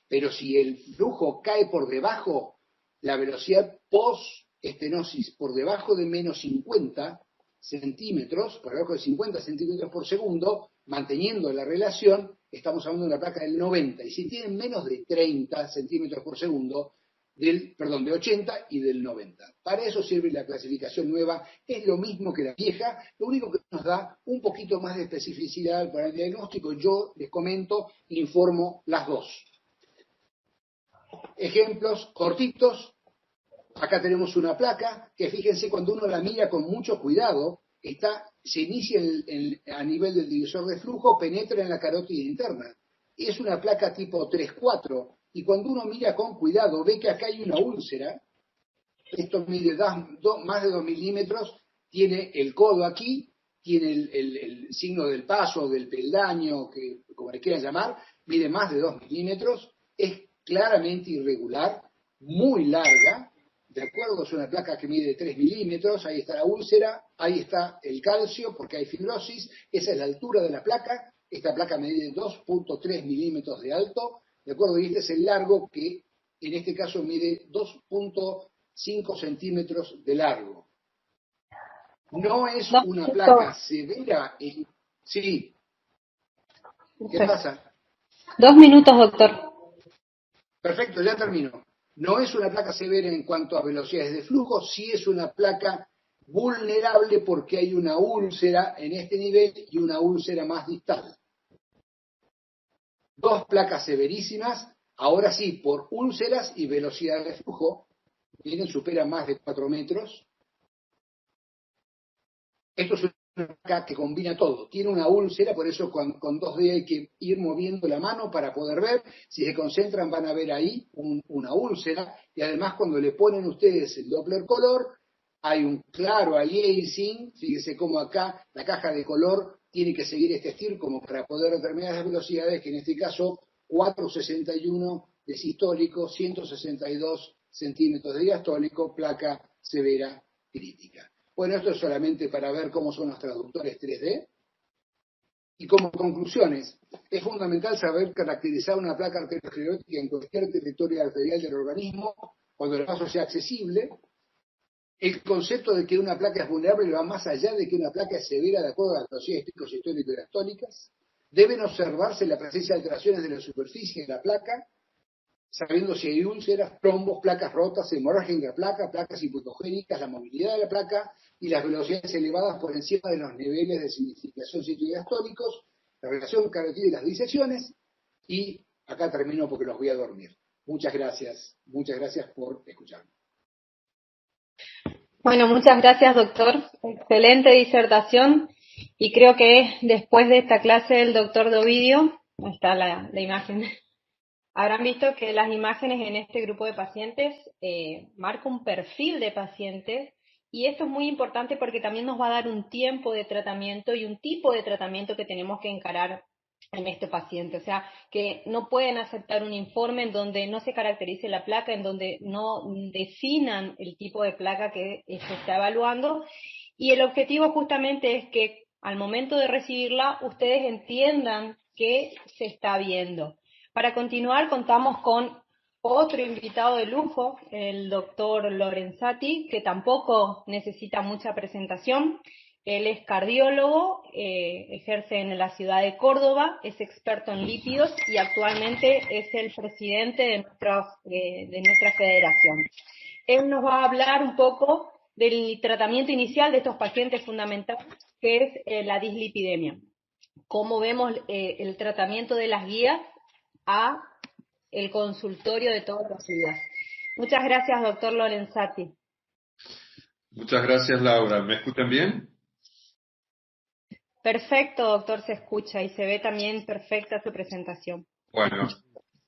Pero si el flujo cae por debajo, la velocidad post-estenosis por debajo de menos 50 centímetros, por debajo de 50 centímetros por segundo, manteniendo la relación, estamos hablando de una placa del 90. Y si tienen menos de 30 centímetros por segundo, de 80 y del 90. Para eso sirve la clasificación nueva, es lo mismo que la vieja, lo único que nos da un poquito más de especificidad para el diagnóstico. Yo les comento, informo las dos. Ejemplos cortitos. Acá tenemos una placa que, fíjense, cuando uno la mira con mucho cuidado, se inicia a nivel del divisor de flujo, penetra en la carótida interna. Es una placa tipo 3-4, y cuando uno mira con cuidado, ve que acá hay una úlcera. Esto mide más de 2 milímetros, tiene el codo aquí, tiene el signo del paso, del peldaño, como le quieran llamar, mide más de 2 milímetros, es claramente irregular, muy larga, de acuerdo, es una placa que mide 3 milímetros, ahí está la úlcera, ahí está el calcio, porque hay fibrosis, esa es la altura de la placa, esta placa mide 2.3 milímetros de alto, de acuerdo, y este es el largo que en este caso mide 2.5 centímetros de largo. No es una placa severa. Sí. ¿Qué pasa? 2 minutos, doctor. Perfecto, ya termino. No es una placa severa en cuanto a velocidades de flujo, sí es una placa vulnerable porque hay una úlcera en este nivel y una úlcera más distal. Dos placas severísimas, ahora sí, por úlceras y velocidad de flujo, superan más de 4 metros. Esto es una placa que combina todo. Tiene una úlcera, por eso con 2D hay que ir moviendo la mano para poder ver. Si se concentran van a ver ahí una úlcera. Y además cuando le ponen ustedes el Doppler color, hay un claro aliasing. Fíjese cómo acá la caja de color tiene que seguir este estir como para poder determinar las velocidades, que en este caso 461 de sistólico, 162 centímetros de diastólico, placa severa crítica. Bueno, esto es solamente para ver cómo son los traductores 3D. Y como conclusiones, es fundamental saber caracterizar una placa arteriosclerótica en cualquier territorio arterial del organismo cuando el paso sea accesible. El concepto de que una placa es vulnerable va más allá de que una placa es severa de acuerdo a las velocidades pico-sistólicas y diastólicas. Deben observarse la presencia de alteraciones de la superficie de la placa, sabiendo si hay úlceras, trombos, placas rotas, hemorragia intraplaca, placas hipotogénicas, la movilidad de la placa y las velocidades elevadas por encima de los niveles de significación citodiastólicos, la relación carótida y las disecciones. Y acá termino porque los voy a dormir. Muchas gracias por escucharme. Bueno, muchas gracias, doctor. Excelente disertación. Y creo que después de esta clase el doctor Dovidio, ahí está la imagen, habrán visto que las imágenes en este grupo de pacientes marcan un perfil de pacientes, y esto es muy importante porque también nos va a dar un tiempo de tratamiento y un tipo de tratamiento que tenemos que encarar en este paciente. O sea, que no pueden aceptar un informe en donde no se caracterice la placa, en donde no definan el tipo de placa que se está evaluando, y el objetivo justamente es que al momento de recibirla ustedes entiendan qué se está viendo. Para continuar, contamos con otro invitado de lujo, el doctor Lorenzati, que tampoco necesita mucha presentación. Él es cardiólogo, ejerce en la ciudad de Córdoba, es experto en lípidos y actualmente es el presidente de nuestra federación. Él nos va a hablar un poco del tratamiento inicial de estos pacientes fundamentales, que es la dislipidemia. cómo vemos el tratamiento de las guías a el consultorio de todos los días. Muchas gracias, doctor Lorenzati. Muchas gracias, Laura. ¿Me escuchan bien? Perfecto, doctor, se escucha y se ve también perfecta su presentación. Bueno,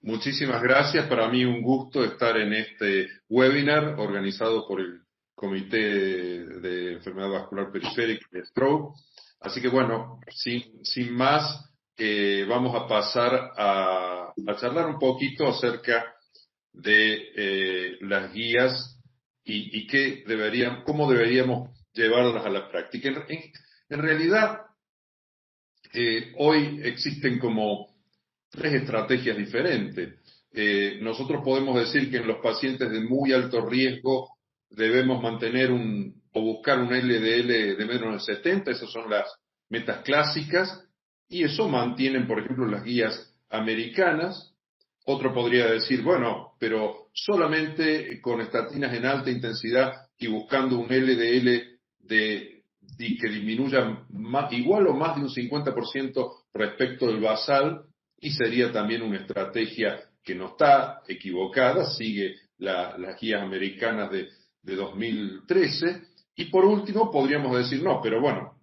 muchísimas gracias. Para mí un gusto estar en este webinar organizado por el Comité de Enfermedad Vascular Periférica y Stroke. Así que bueno, sin más, vamos a pasar a charlar un poquito acerca de las guías y cómo deberíamos llevarlas a la práctica. En realidad, hoy existen como tres estrategias diferentes. Nosotros podemos decir que en los pacientes de muy alto riesgo debemos mantener o buscar un LDL de menos de 70, esas son las metas clásicas, y eso mantienen, por ejemplo, las guías americanas. Otro podría decir, bueno, pero solamente con estatinas en alta intensidad y buscando un LDL que disminuya igual o más de un 50% respecto del basal, y sería también una estrategia que no está equivocada, sigue las guías americanas de 2013. Y por último podríamos decir, no, pero bueno,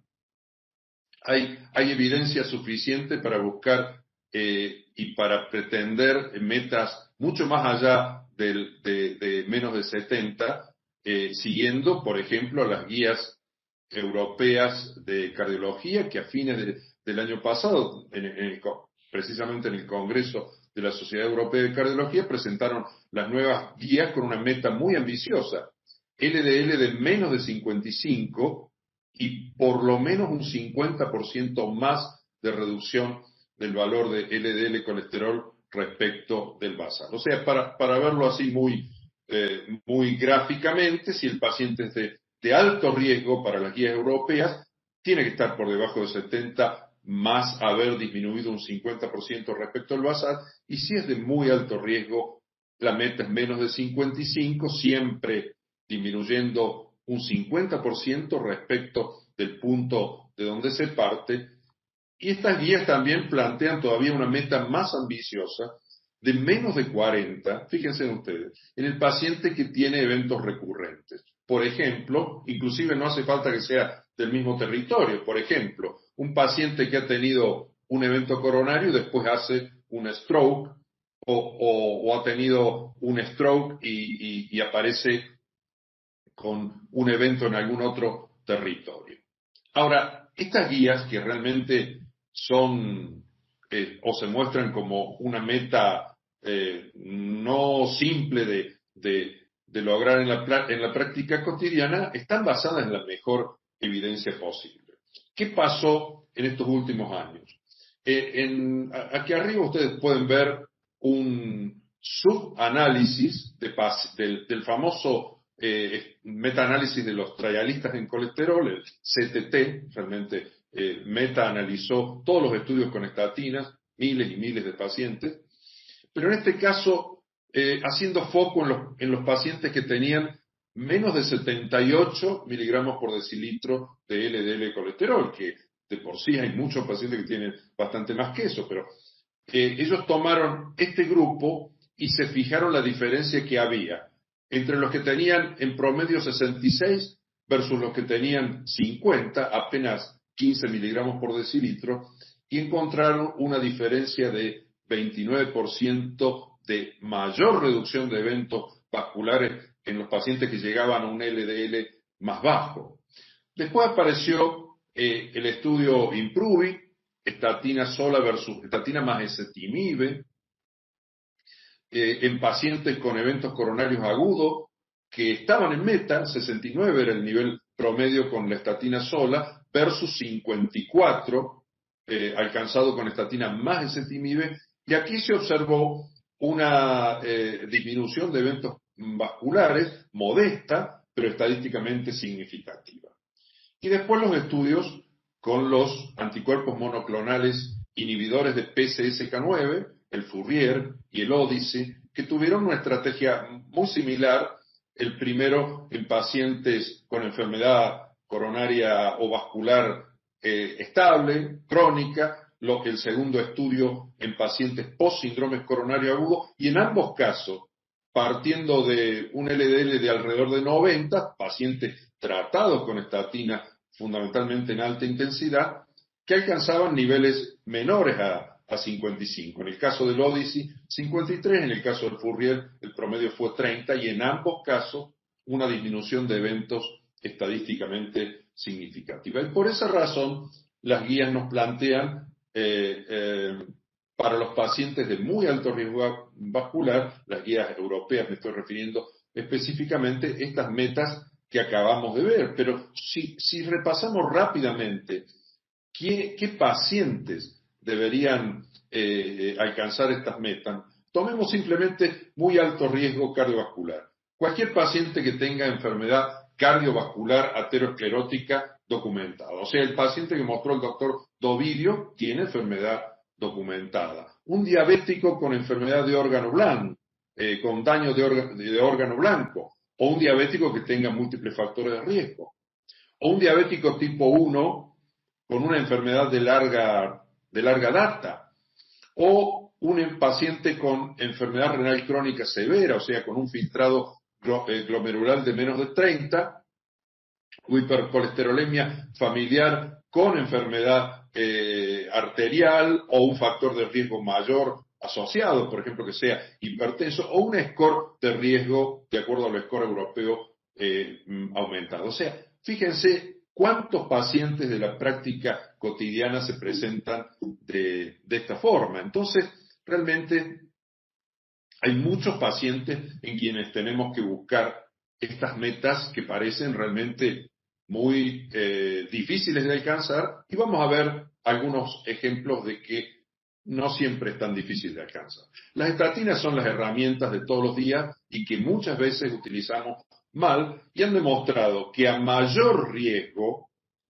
hay evidencia suficiente para buscar y para pretender metas mucho más allá de menos de 70, siguiendo, por ejemplo, las guías europeas de cardiología que a fines del año pasado, precisamente en el Congreso de la Sociedad Europea de Cardiología, presentaron las nuevas guías con una meta muy ambiciosa, LDL de menos de 55 y por lo menos un 50% más de reducción del valor de LDL colesterol respecto del basal. O sea, para verlo así muy gráficamente, si el paciente es de alto riesgo para las guías europeas, tiene que estar por debajo de 70 más haber disminuido un 50% respecto al basal, y si es de muy alto riesgo, la meta es menos de 55, siempre disminuyendo un 50% respecto del punto de donde se parte. Y estas guías también plantean todavía una meta más ambiciosa de menos de 40, fíjense ustedes, en el paciente que tiene eventos recurrentes. Por ejemplo, inclusive no hace falta que sea del mismo territorio. Por ejemplo, un paciente que ha tenido un evento coronario y después hace un stroke, o ha tenido un stroke y aparece con un evento en algún otro territorio. Ahora, estas guías que realmente son o se muestran como una meta no simple de lograr en la práctica cotidiana, están basadas en la mejor evidencia posible. ¿Qué pasó en estos últimos años? Aquí arriba ustedes pueden ver un subanálisis del famoso metaanálisis de los trialistas en colesterol, el CTT. Realmente metaanalizó todos los estudios con estatinas, miles y miles de pacientes, pero en este caso haciendo foco en los pacientes que tenían menos de 78 miligramos por decilitro de LDL colesterol, que de por sí hay muchos pacientes que tienen bastante más que eso, pero ellos tomaron este grupo y se fijaron la diferencia que había entre los que tenían en promedio 66 versus los que tenían 50, apenas 15 miligramos por decilitro, y encontraron una diferencia de 29% de mayor reducción de eventos vasculares en los pacientes que llegaban a un LDL más bajo. Después apareció el estudio IMPROVI, estatina sola versus estatina más ezetimibe, en pacientes con eventos coronarios agudos que estaban en meta, 69 era el nivel promedio con la estatina sola, versus 54 alcanzado con estatina más ezetimibe, y aquí se observó una disminución de eventos vasculares modesta, pero estadísticamente significativa. Y después los estudios con los anticuerpos monoclonales inhibidores de PCSK9, el Fourier y el Odyssey, que tuvieron una estrategia muy similar, el primero en pacientes con enfermedad coronaria o vascular estable, crónica, el segundo estudio en pacientes post-síndromes coronarios agudos, y en ambos casos, partiendo de un LDL de alrededor de 90, pacientes tratados con estatina fundamentalmente en alta intensidad, que alcanzaban niveles menores a 55. En el caso del Odyssey, 53, en el caso del Fourier, el promedio fue 30, y en ambos casos una disminución de eventos estadísticamente significativa. Y por esa razón, las guías nos plantean para los pacientes de muy alto riesgo vascular, las guías europeas me estoy refiriendo específicamente, estas metas que acabamos de ver. Pero si repasamos rápidamente qué pacientes deberían alcanzar estas metas, tomemos simplemente muy alto riesgo cardiovascular. Cualquier paciente que tenga enfermedad cardiovascular aterosclerótica documentada. O sea, el paciente que mostró el doctor Dovidio tiene enfermedad documentada. Un diabético con enfermedad de órgano blanco, con daño de órgano blanco, o un diabético que tenga múltiples factores de riesgo, o un diabético tipo 1 con una enfermedad de larga data, o un paciente con enfermedad renal crónica severa, o sea, con un filtrado glomerular de menos de 30, o hipercolesterolemia familiar con enfermedad arterial, o un factor de riesgo mayor asociado, por ejemplo, que sea hipertenso, o un score de riesgo, de acuerdo al score europeo, aumentado. O sea, fíjense cuántos pacientes de la práctica cotidiana se presentan de esta forma. Entonces, realmente hay muchos pacientes en quienes tenemos que buscar estas metas que parecen realmente muy difíciles de alcanzar, y vamos a ver algunos ejemplos de que no siempre es tan difícil de alcanzar. Las estatinas son las herramientas de todos los días y que muchas veces utilizamos mal, y han demostrado que a mayor riesgo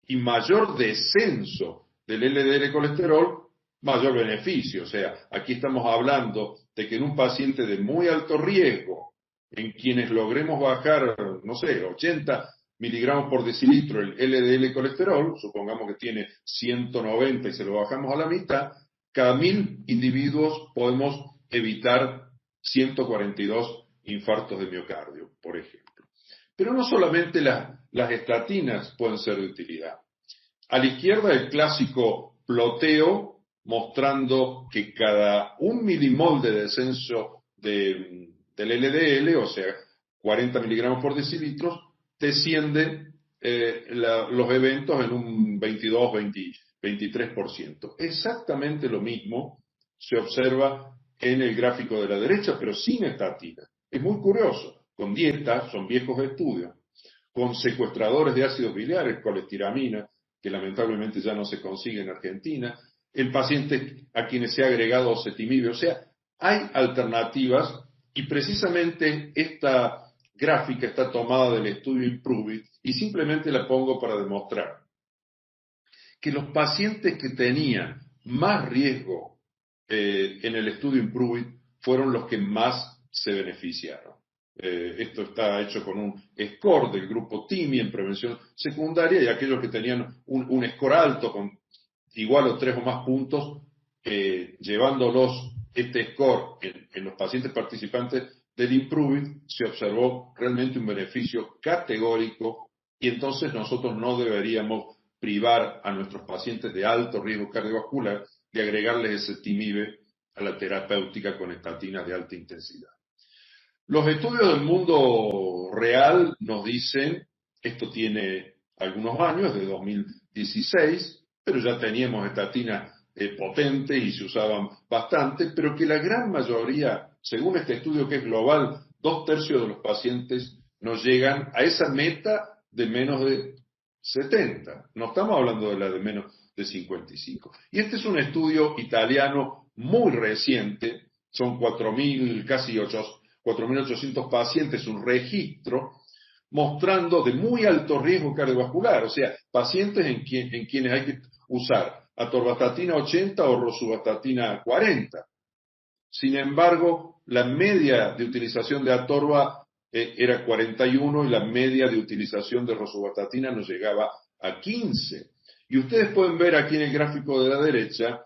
y mayor descenso del LDL colesterol, mayor beneficio. O sea, aquí estamos hablando de que en un paciente de muy alto riesgo, en quienes logremos bajar, no sé, 80 miligramos por decilitro el LDL colesterol, supongamos que tiene 190 y se lo bajamos a la mitad, cada 1000 individuos podemos evitar 142 infartos de miocardio, por ejemplo. Pero no solamente las estatinas pueden ser de utilidad. A la izquierda el clásico ploteo mostrando que cada 1 milimol de descenso del LDL, o sea, 40 miligramos por decilitro, desciende los eventos en un 22-23%. Exactamente lo mismo se observa en el gráfico de la derecha, pero sin estatina. Es muy curioso. Con dieta, son viejos estudios, con secuestradores de ácidos biliares, colestiramina, que lamentablemente ya no se consigue en Argentina, el paciente a quienes se ha agregado osetimibio. O sea, hay alternativas, y precisamente esta gráfica está tomada del estudio IMPROVE-IT, y simplemente la pongo para demostrar que los pacientes que tenían más riesgo en el estudio IMPROVE-IT fueron los que más se beneficiaron. Esto está hecho con un score del grupo TIMI en prevención secundaria, y aquellos que tenían un score alto con igual o 3 o más puntos, llevándolos este score en los pacientes participantes del IMPROVE-IT, se observó realmente un beneficio categórico, y entonces nosotros no deberíamos privar a nuestros pacientes de alto riesgo cardiovascular de agregarles ezetimibe a la terapéutica con estatinas de alta intensidad. Los estudios del mundo real nos dicen, esto tiene algunos años, de 2016, pero ya teníamos estatinas potentes y se usaban bastante, pero que la gran mayoría, según este estudio que es global, 2/3 de los pacientes no llegan a esa meta de menos de 70. No estamos hablando de la de menos de 55. Y este es un estudio italiano muy reciente, son 4.000, casi 4.800 pacientes, un registro, mostrando de muy alto riesgo cardiovascular, o sea, pacientes en quienes hay que usar atorvastatina 80 o rosuvastatina 40. Sin embargo, la media de utilización de atorva era 41, y la media de utilización de rosuvastatina no llegaba a 15. Y ustedes pueden ver aquí en el gráfico de la derecha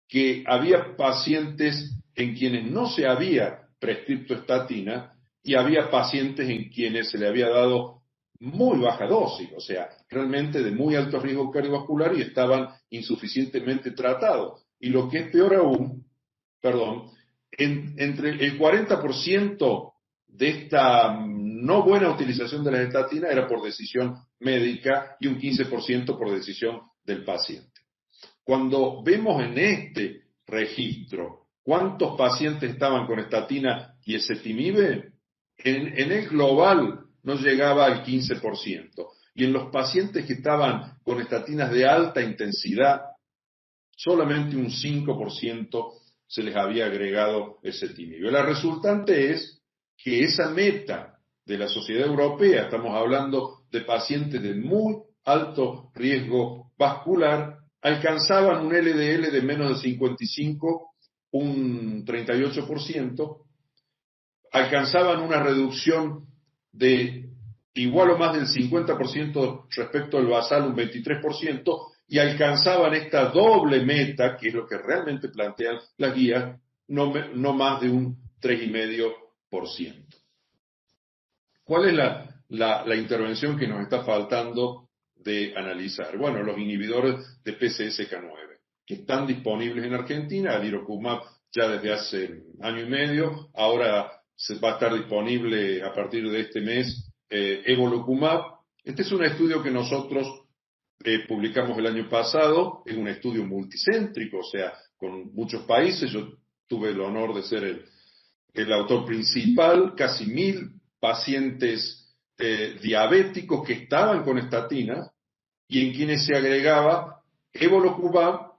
que había pacientes en quienes no se había prescripto estatina y había pacientes en quienes se le había dado muy baja dosis, o sea, realmente de muy alto riesgo cardiovascular y estaban insuficientemente tratados. Y lo que es peor aún, entre el 40% de esta no buena utilización de las estatinas era por decisión médica y un 15% por decisión del paciente. Cuando vemos en este registro cuántos pacientes estaban con estatina y ezetimibe, en el global no llegaba al 15%. Y en los pacientes que estaban con estatinas de alta intensidad, solamente un 5% se les había agregado ezetimibe. La resultante es que esa meta de la Sociedad Europea, estamos hablando de pacientes de muy alto riesgo vascular, alcanzaban un LDL de menos de 55, un 38%, alcanzaban una reducción de igual o más del 50% respecto al basal, un 23%, y alcanzaban esta doble meta, que es lo que realmente plantean las guías, no más de un 3,5%. ¿Cuál es la intervención que nos está faltando de analizar? Bueno, los inhibidores de PCSK9, que están disponibles en Argentina, alirocumab ya desde hace año y medio, ahora se va a estar disponible a partir de este mes evolocumab. Este es un estudio que nosotros publicamos el año pasado, es un estudio multicéntrico, o sea, con muchos países. Yo tuve el honor de ser el autor principal, casi 1.000 pacientes diabéticos que estaban con estatinas y en quienes se agregaba evolocumab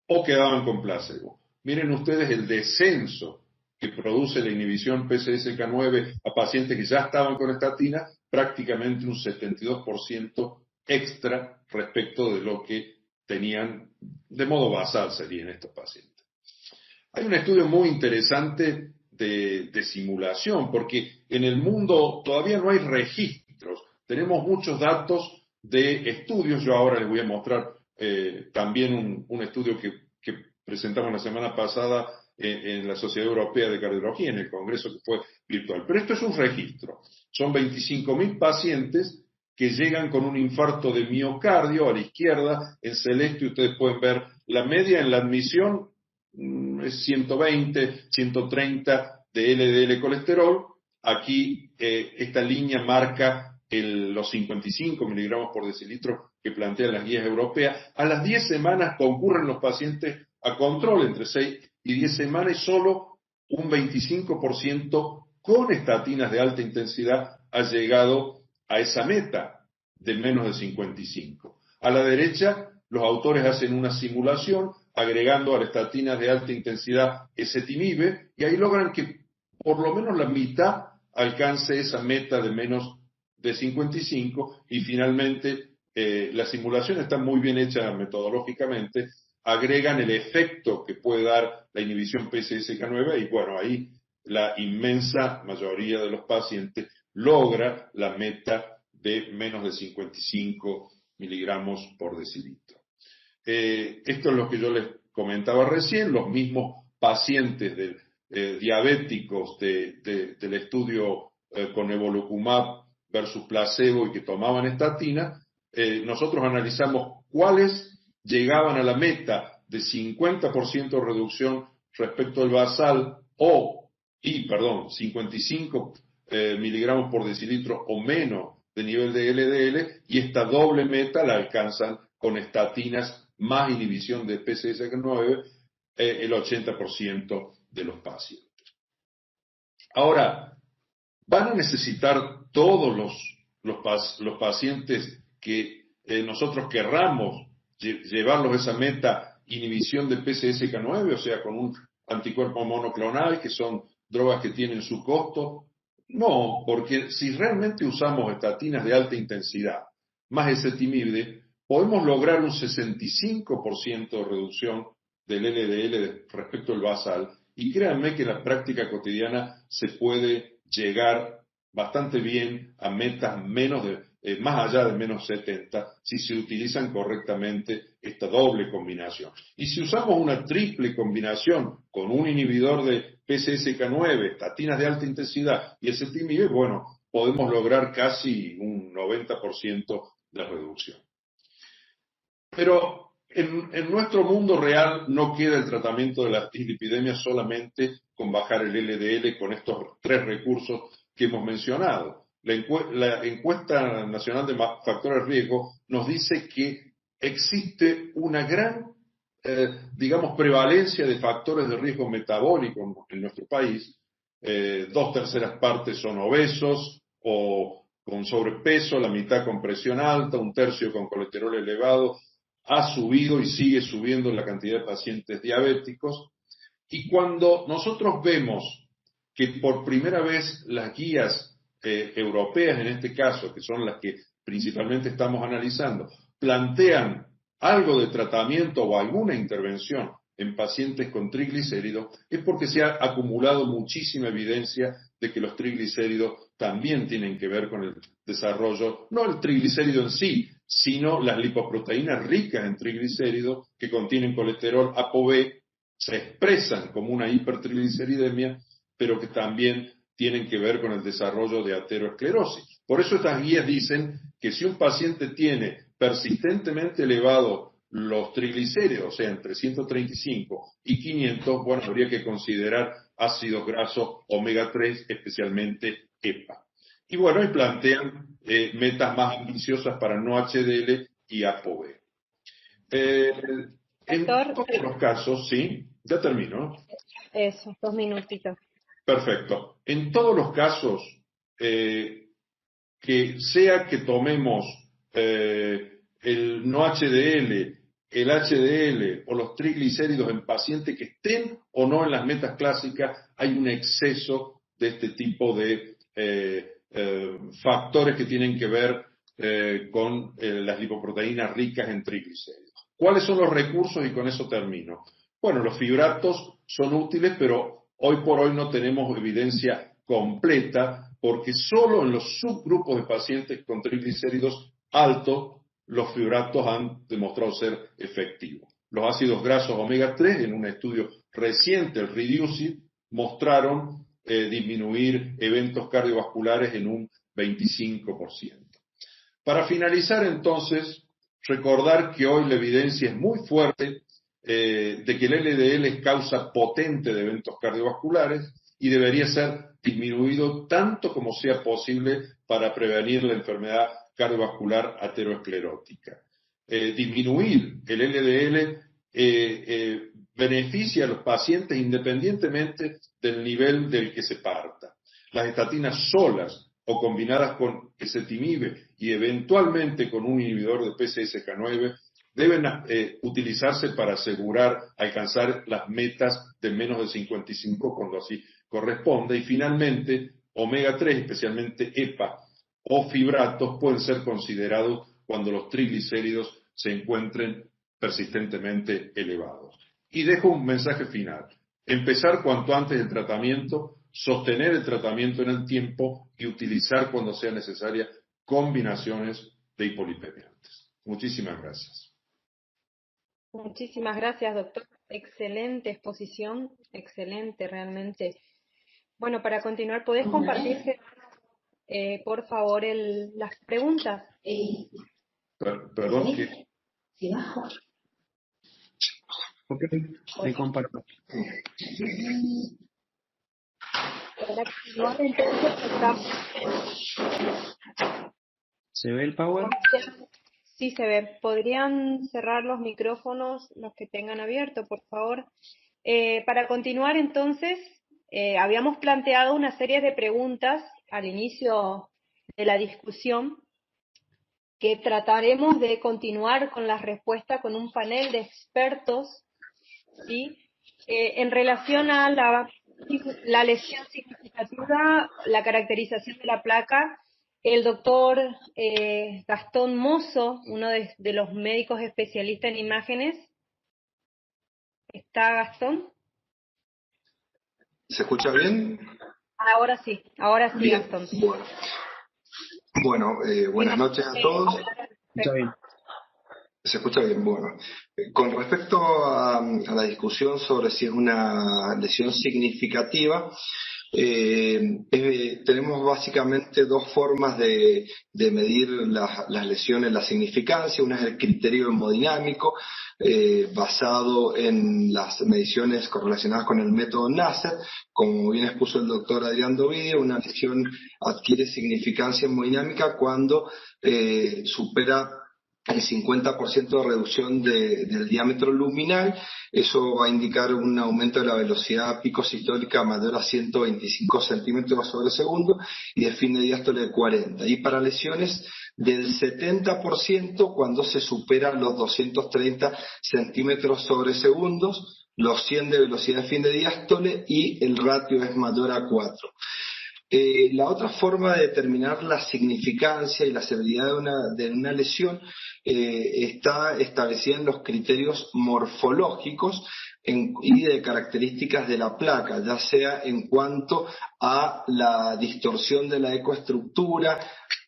o quedaban con placebo. Miren ustedes el descenso que produce la inhibición PCSK9 a pacientes que ya estaban con estatina, prácticamente un 72% extra respecto de lo que tenían de modo basal serían estos pacientes. Hay un estudio muy interesante de simulación, porque en el mundo todavía no hay registros, tenemos muchos datos de estudios. Yo ahora les voy a mostrar también un estudio que presentamos la semana pasada en la Sociedad Europea de Cardiología, en el congreso que fue virtual. Pero esto es un registro, son 25.000 pacientes que llegan con un infarto de miocardio. A la izquierda, en celeste, ustedes pueden ver la media en la admisión, es 120, 130 de LDL colesterol. Aquí esta línea marca los 55 miligramos por decilitro que plantean las guías europeas. A las 10 semanas concurren los pacientes a control, entre 6 y 10 semanas, y solo un 25% con estatinas de alta intensidad ha llegado a esa meta de menos de 55. A la derecha, los autores hacen una simulación agregando a las estatinas de alta intensidad ezetimibe, y ahí logran que por lo menos la mitad alcance esa meta de menos de 55, y finalmente la simulación está muy bien hecha metodológicamente, agregan el efecto que puede dar la inhibición PCSK9, y bueno, ahí la inmensa mayoría de los pacientes logra la meta de menos de 55 miligramos por decilitro. Esto es lo que yo les comentaba recién. Los mismos pacientes diabéticos del estudio con evolocumab versus placebo y que tomaban estatina, nosotros analizamos cuáles llegaban a la meta de 50% reducción respecto al basal 55 miligramos por decilitro o menos de nivel de LDL, y esta doble meta la alcanzan con estatinas más inhibición de PCSK9 el 80% de los pacientes. Ahora, ¿van a necesitar todos los pacientes que nosotros querramos llevarlos a esa meta inhibición de PCSK9, o sea, con un anticuerpo monoclonal, que son drogas que tienen su costo? No, porque si realmente usamos estatinas de alta intensidad más ezetimibe, podemos lograr un 65% de reducción del LDL respecto al basal, y créanme que en la práctica cotidiana se puede llegar bastante bien a metas menos más allá de menos 70, si se utilizan correctamente esta doble combinación. Y si usamos una triple combinación con un inhibidor de PCSK9, estatinas de alta intensidad y ezetimibe, bueno, podemos lograr casi un 90% de reducción. Pero en nuestro mundo real no queda el tratamiento de la dislipidemia solamente con bajar el LDL con estos tres recursos que hemos mencionado. La encuesta nacional de factores de riesgo nos dice que existe una gran, prevalencia de factores de riesgo metabólico en nuestro país. 2/3 partes son obesos o con sobrepeso, la mitad con presión alta, 1/3 con colesterol elevado. Ha subido y sigue subiendo la cantidad de pacientes diabéticos. Y cuando nosotros vemos que por primera vez las guías europeas, en este caso, que son las que principalmente estamos analizando, plantean algo de tratamiento o alguna intervención en pacientes con triglicéridos, es porque se ha acumulado muchísima evidencia de que los triglicéridos también tienen que ver con el desarrollo, no el triglicérido en sí, sino las lipoproteínas ricas en triglicéridos que contienen colesterol ApoB, se expresan como una hipertrigliceridemia, pero que también tienen que ver con el desarrollo de aterosclerosis. Por eso estas guías dicen que si un paciente tiene persistentemente elevado los triglicéridos, o sea, entre 135 y 500, bueno, habría que considerar ácidos grasos omega 3, especialmente EPA. Y bueno, y plantean metas más ambiciosas para no HDL y ApoB. En todos los casos, sí, ya termino. Eso, 2 minutitos. Perfecto. En todos los casos, que sea que tomemos el no HDL, el HDL o los triglicéridos en pacientes que estén o no en las metas clásicas, hay un exceso de este tipo de factores que tienen que ver con las lipoproteínas ricas en triglicéridos. ¿Cuáles son los recursos? Y con eso termino. Bueno, los fibratos son útiles, pero hoy por hoy no tenemos evidencia completa porque solo en los subgrupos de pacientes con triglicéridos altos los fibratos han demostrado ser efectivos. Los ácidos grasos omega 3 en un estudio reciente, el REDUCE-IT, mostraron disminuir eventos cardiovasculares en un 25%. Para finalizar entonces, recordar que hoy la evidencia es muy fuerte de que el LDL es causa potente de eventos cardiovasculares y debería ser disminuido tanto como sea posible para prevenir la enfermedad cardiovascular aterosclerótica. Disminuir el LDL beneficia a los pacientes independientemente del nivel del que se parta. Las estatinas solas o combinadas con ezetimibe y eventualmente con un inhibidor de PCSK9 deben utilizarse para asegurar alcanzar las metas de menos de 55 cuando así corresponde. Y finalmente, omega 3, especialmente EPA o fibratos, pueden ser considerados cuando los triglicéridos se encuentren persistentemente elevados. Y dejo un mensaje final. Empezar cuanto antes el tratamiento, sostener el tratamiento en el tiempo y utilizar cuando sea necesaria combinaciones de hipolipemiantes. Muchísimas gracias. Muchísimas gracias, doctor. Excelente exposición, excelente realmente. Bueno, para continuar, ¿podés compartir, por favor, las preguntas? Perdón, que... Ok, te comparto. Para continuar, entonces, ¿Se ve el power? Sí, se ve. ¿Podrían cerrar los micrófonos, los que tengan abierto, por favor? Para continuar, entonces, habíamos planteado una serie de preguntas al inicio de la discusión que trataremos de continuar con las respuestas con un panel de expertos, ¿sí? En relación a la lesión significativa, la caracterización de la placa. El doctor Gastón Mozo, uno de los médicos especialistas en imágenes. ¿Está Gastón? ¿Se escucha bien? Ahora sí, Bien. Gastón. Bueno. Bueno, buenas noches a todos. Está bien. ¿Se escucha bien? Bueno, con respecto a la discusión sobre si es una lesión significativa, tenemos básicamente dos formas de medir las lesiones, la significancia. Una es el criterio hemodinámico, basado en las mediciones correlacionadas con el método Nasser. Como bien expuso el doctor Adrián Dovidio, una lesión adquiere significancia hemodinámica cuando supera el 50% de reducción del diámetro luminal. Eso va a indicar un aumento de la velocidad pico sistólica mayor a 125 centímetros sobre segundo y de fin de diástole de 40. Y para lesiones del 70% cuando se superan los 230 centímetros sobre segundos, los 100 de velocidad de fin de diástole y el ratio es mayor a 4. La otra forma de determinar la significancia y la severidad de una lesión está establecida en los criterios morfológicos y de características de la placa, ya sea en cuanto a la distorsión de la ecoestructura,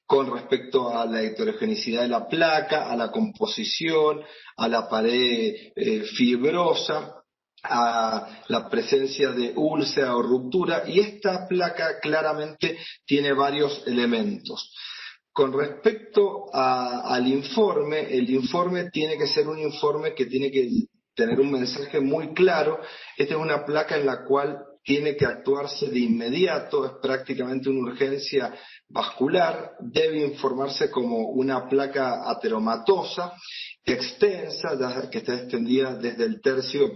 con respecto a la heterogenicidad de la placa, a la composición, a la pared fibrosa, a la presencia de úlcera o ruptura, y esta placa claramente tiene varios elementos. Con respecto al informe, el informe tiene que ser un informe que tiene que tener un mensaje muy claro. Esta es una placa en la cual tiene que actuarse de inmediato, es prácticamente una urgencia vascular, debe informarse como una placa ateromatosa, extensa, que está extendida desde el tercio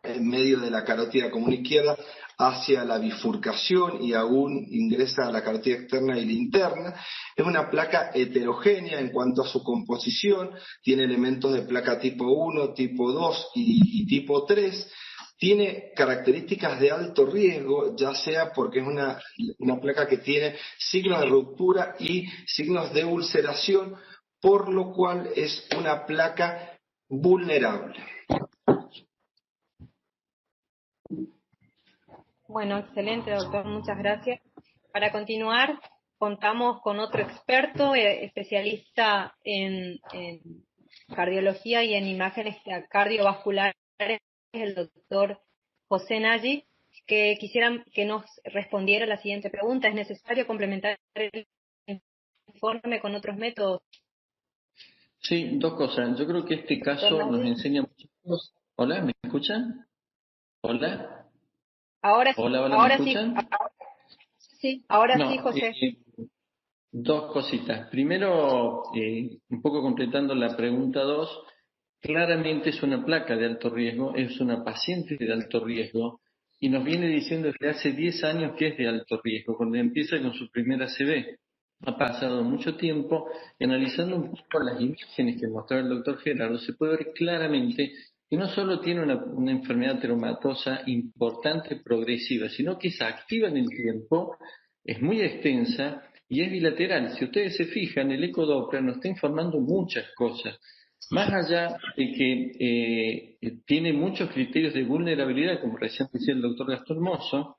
en medio de la carótida común izquierda hacia la bifurcación y aún ingresa a la carótida externa y la interna. Es una placa heterogénea en cuanto a su composición, tiene elementos de placa tipo 1, tipo 2 y tipo 3. Tiene características de alto riesgo, ya sea porque es una placa que tiene signos de ruptura y signos de ulceración, por lo cual es una placa vulnerable. Bueno, excelente, doctor, muchas gracias. Para continuar, contamos con otro experto, especialista en cardiología y en imágenes cardiovasculares, el doctor José Nagy, que quisieran que nos respondiera la siguiente pregunta. ¿Es necesario complementar el informe con otros métodos? Sí, dos cosas. Yo creo que este caso nos enseña muchas cosas. ¿Hola? ¿Me escuchan? ¿Hola? Ahora ¿me escuchan? Sí, ahora sí, José. Dos cositas. Primero, un poco completando la pregunta 2, claramente es una placa de alto riesgo, es una paciente de alto riesgo y nos viene diciendo desde hace 10 años que es de alto riesgo, cuando empieza con su primera ACV. Ha pasado mucho tiempo y analizando un poco las imágenes que mostraba el doctor Gerardo, se puede ver claramente que no solo tiene una enfermedad teromatosa importante, progresiva, sino que es activa en el tiempo, es muy extensa y es bilateral. Si ustedes se fijan, el ecodoppler nos está informando muchas cosas. Más allá de que tiene muchos criterios de vulnerabilidad, como recién decía el doctor Gastón Mosso,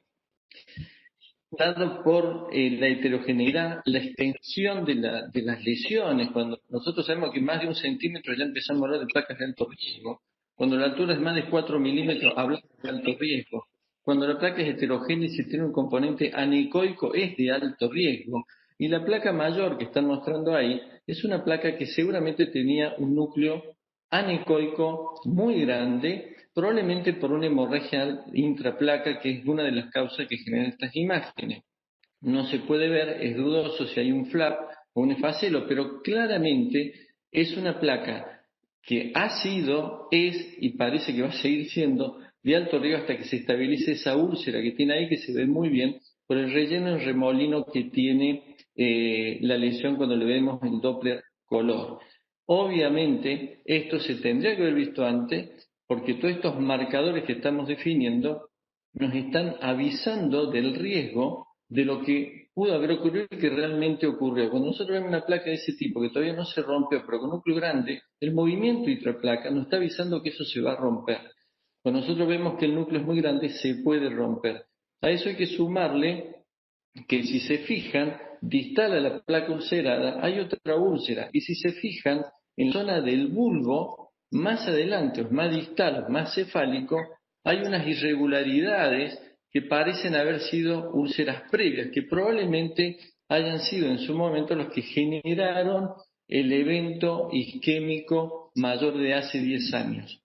dado por la heterogeneidad, la extensión de las lesiones. Cuando nosotros sabemos que más de 1 centímetro ya empezamos a hablar de placas de alto riesgo, cuando la altura es más de 4 milímetros hablamos de alto riesgo, cuando la placa es heterogénea y si tiene un componente anecoico es de alto riesgo, y la placa mayor que están mostrando ahí es una placa que seguramente tenía un núcleo anecoico muy grande, probablemente por una hemorragia intraplaca, que es una de las causas que generan estas imágenes. No se puede ver, es dudoso si hay un flap o un efacelo, pero claramente es una placa que ha sido, es y parece que va a seguir siendo de alto riesgo hasta que se estabilice esa úlcera que tiene ahí, que se ve muy bien por el relleno en remolino que tiene la lesión cuando le vemos el Doppler color. Obviamente, esto se tendría que haber visto antes, porque todos estos marcadores que estamos definiendo nos están avisando del riesgo de lo que pudo haber ocurrido y que realmente ocurrió. Cuando nosotros vemos una placa de ese tipo que todavía no se rompió, pero con núcleo grande, el movimiento intraplaca nos está avisando que eso se va a romper. Cuando nosotros vemos que el núcleo es muy grande, se puede romper. A eso hay que sumarle que si se fijan, distal a la placa ulcerada hay otra úlcera. Y si se fijan, en la zona del bulbo, más adelante, más distal, más cefálico, hay unas irregularidades que parecen haber sido úlceras previas, que probablemente hayan sido en su momento los que generaron el evento isquémico mayor de hace 10 años.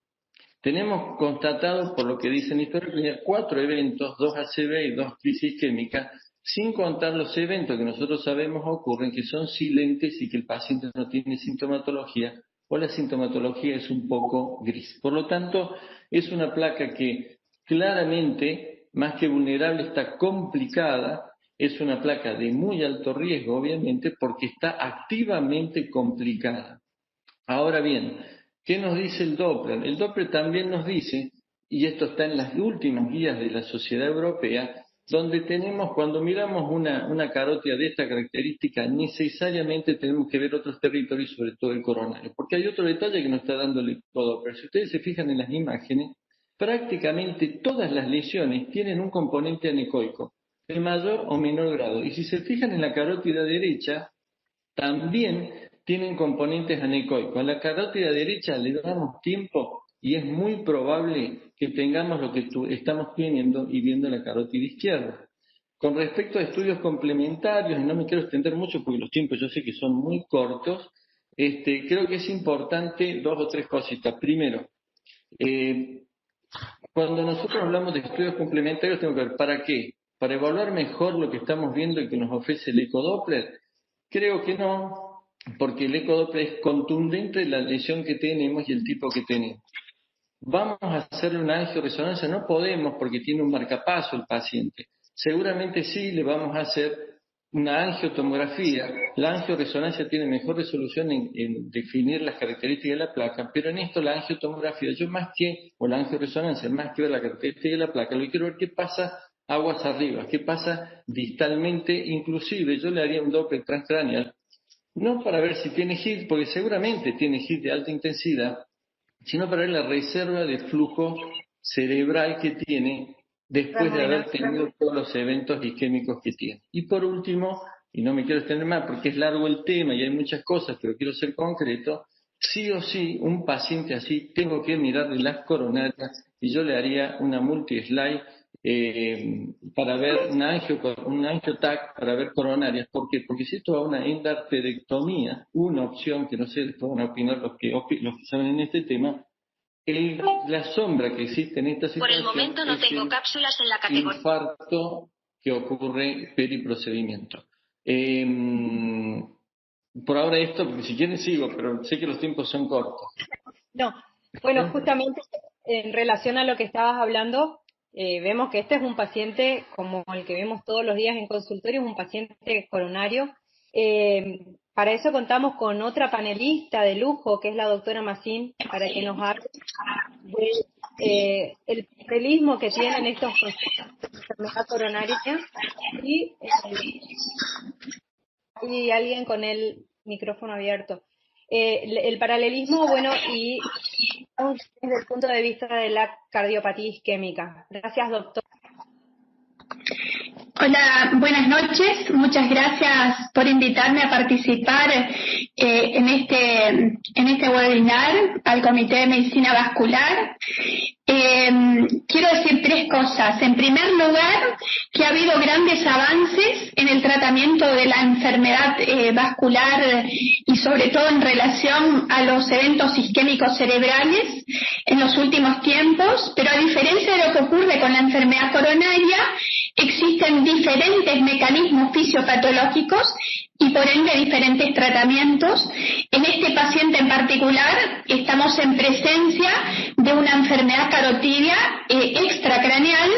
Tenemos constatado, por lo que dice la historia, 4 eventos, 2 ACV y 2 crisis isquémica, sin contar los eventos que nosotros sabemos ocurren, que son silentes y que el paciente no tiene sintomatología, o la sintomatología es un poco gris. Por lo tanto, es una placa que claramente, más que vulnerable, está complicada. Es una placa de muy alto riesgo, obviamente, porque está activamente complicada. Ahora bien, ¿qué nos dice el Doppler? El Doppler también nos dice, y esto está en las últimas guías de la Sociedad Europea, donde tenemos, cuando miramos una carótida de esta característica, necesariamente tenemos que ver otros territorios, sobre todo el coronario, porque hay otro detalle que nos está dando el Doppler. Si ustedes se fijan en las imágenes, prácticamente todas las lesiones tienen un componente anecoico, de mayor o menor grado. Y si se fijan en la carótida derecha, también tienen componentes anecoicos. A la carótida derecha le damos tiempo y es muy probable que tengamos lo que estamos teniendo y viendo en la carótida izquierda. Con respecto a estudios complementarios, y no me quiero extender mucho porque los tiempos yo sé que son muy cortos, creo que es importante 2 o 3 cositas. Primero, cuando nosotros hablamos de estudios complementarios, tenemos que ver ¿para qué? ¿Para evaluar mejor lo que estamos viendo y que nos ofrece el ecodoppler? Creo que no, porque el ecodoppler es contundente en la lesión que tenemos y el tipo que tenemos. ¿Vamos a hacerle una angioresonancia? No podemos porque tiene un marcapaso el paciente. Seguramente sí le vamos a hacer una angiotomografía. La angioresonancia tiene mejor resolución en definir las características de la placa, pero en esto la angiotomografía, o la angioresonancia, más que ver la característica de la placa, lo que quiero ver qué pasa aguas arriba, qué pasa distalmente, inclusive yo le haría un Doppler transcraneal, no para ver si tiene HIT, porque seguramente tiene HIT de alta intensidad, sino para ver la reserva de flujo cerebral que tiene después de haber tenido todos los eventos isquémicos que tiene. Y por último, y no me quiero extender más porque es largo el tema y hay muchas cosas, pero quiero ser concreto, sí o sí, un paciente así tengo que mirarle las coronarias y yo le haría una multi-slide para ver un angiotac para ver coronarias. ¿Por qué? Porque si esto va a una endarterectomía, una opción que no sé, después van a opinar los que saben en este tema, la sombra que existe en esta situación. Por el momento no tengo cápsulas en la categoría. Infarto que ocurre periprocedimiento. Por ahora esto, porque si quieren sigo, pero sé que los tiempos son cortos. No, bueno, justamente en relación a lo que estabas hablando, vemos que este es un paciente como el que vemos todos los días en consultorio, es un paciente coronario. Para eso contamos con otra panelista de lujo, que es la doctora Massín, para que nos hable de el paralelismo que tienen estos pacientes de enfermedad coronaria. Y hay alguien con el micrófono abierto. El paralelismo, bueno, y desde el punto de vista de la cardiopatía isquémica. Gracias, doctor. Hola, buenas noches. Muchas gracias por invitarme a participar en este webinar al Comité de Medicina Vascular. Quiero decir 3 cosas. En primer lugar, que ha habido grandes avances en el tratamiento de la enfermedad vascular y sobre todo en relación a los eventos isquémicos cerebrales en los últimos tiempos, pero a diferencia de lo que ocurre con la enfermedad coronaria, existen diferentes mecanismos fisiopatológicos y por ende diferentes tratamientos. En este paciente en particular estamos en presencia de una enfermedad carotidia extracraneal,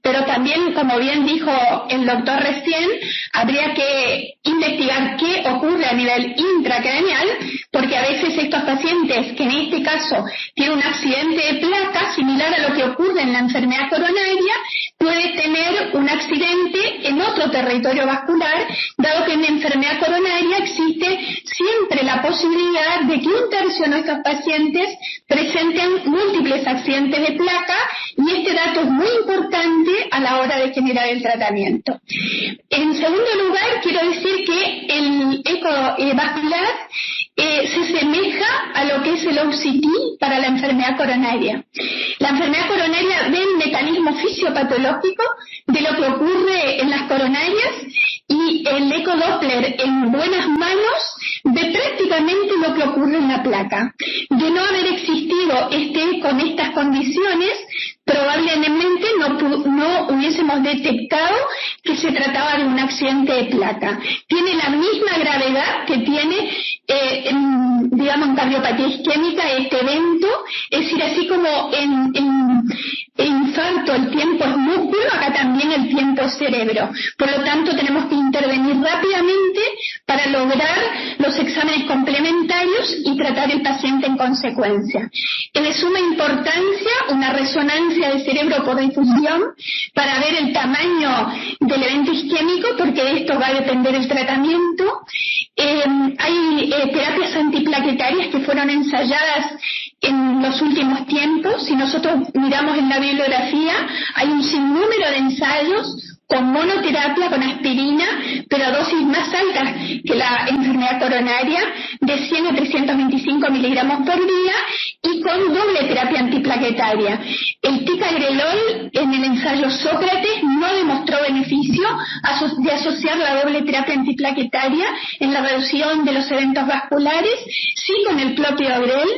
pero también, como bien dijo el doctor recién, habría que investigar qué ocurre a nivel intracraneal, porque a veces estos pacientes, que en este caso tienen un accidente de placa similar a lo que ocurre en la enfermedad coronaria, puede tener un accidente en otro territorio vascular, dado que en la enfermedad coronaria existe siempre la posibilidad de que 1/3 de nuestros pacientes presenten múltiples accidentes de placa y y este dato es muy importante a la hora de generar el tratamiento. En segundo lugar, quiero decir que el ecovascular se asemeja a lo que es el OCT para la enfermedad coronaria. La enfermedad coronaria ve el mecanismo fisiopatológico de lo que ocurre en las coronarias, y el ecodoppler en buenas manos ve prácticamente lo que ocurre en la placa. De no haber existido con estas condiciones, probablemente no hubiésemos detectado que se trataba de un accidente de placa. Tiene la misma gravedad que tiene, en cardiopatía isquémica este evento, es decir, así como en infarto el tiempo es músculo, acá también el tiempo es cerebro. Por lo tanto, tenemos que intervenir rápidamente para lograr los exámenes complementarios y tratar el paciente en consecuencia. Es de suma importancia una resonancia del cerebro por difusión para ver el tamaño del evento isquémico, porque de esto va a depender el tratamiento. Hay terapias antiplaquetarias que fueron ensayadas en los últimos tiempos. Si nosotros miramos en la bibliografía, hay un sinnúmero de ensayos con monoterapia, con aspirina, pero a dosis más altas que la enfermedad coronaria, de 100 a 325 miligramos por día, y con doble terapia antiplaquetaria. El ticagrelol en el ensayo Sócrates no demostró beneficio de asociar la doble terapia antiplaquetaria en la reducción de los eventos vasculares, sí con el clopidogrel,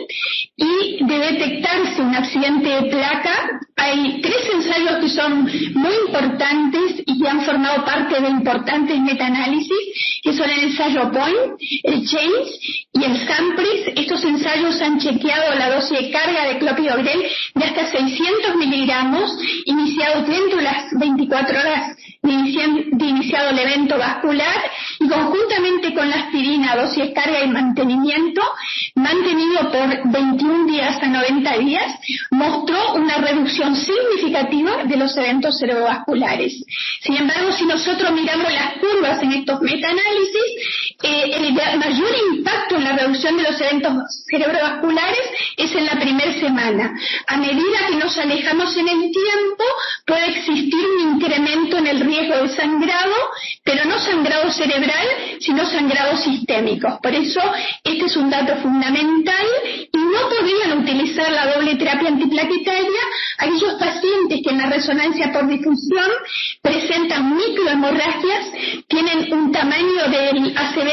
y de detectarse un accidente de placa. Hay 3 ensayos que son muy importantes y que han formado parte de importantes metaanálisis, que son el ensayo POINT, el CHANGE y el SAMPRIS. Estos ensayos han chequeado la dosis de carga de clopidogrel de hasta 600 miligramos, iniciados dentro de las 24 horas de iniciado el evento vascular, y conjuntamente con la aspirina, dosis de carga y mantenimiento, mantenido por 21 días a 90 días, mostró una reducción significativa de los eventos cerebrovasculares. Sin embargo, si nosotros miramos las curvas en estos metaanálisis, el mayor impacto en la reducción de los eventos cerebrovasculares es en la primera semana. A medida que nos alejamos en el tiempo, puede existir un incremento en el riesgo de sangrado, pero no sangrado cerebral, sino sangrado sistémico. Por eso, este es un dato fundamental, y no podrían utilizar la doble terapia antiplaquetaria aquellos pacientes que en la resonancia por difusión presentan microhemorragias, tienen un tamaño del ACV,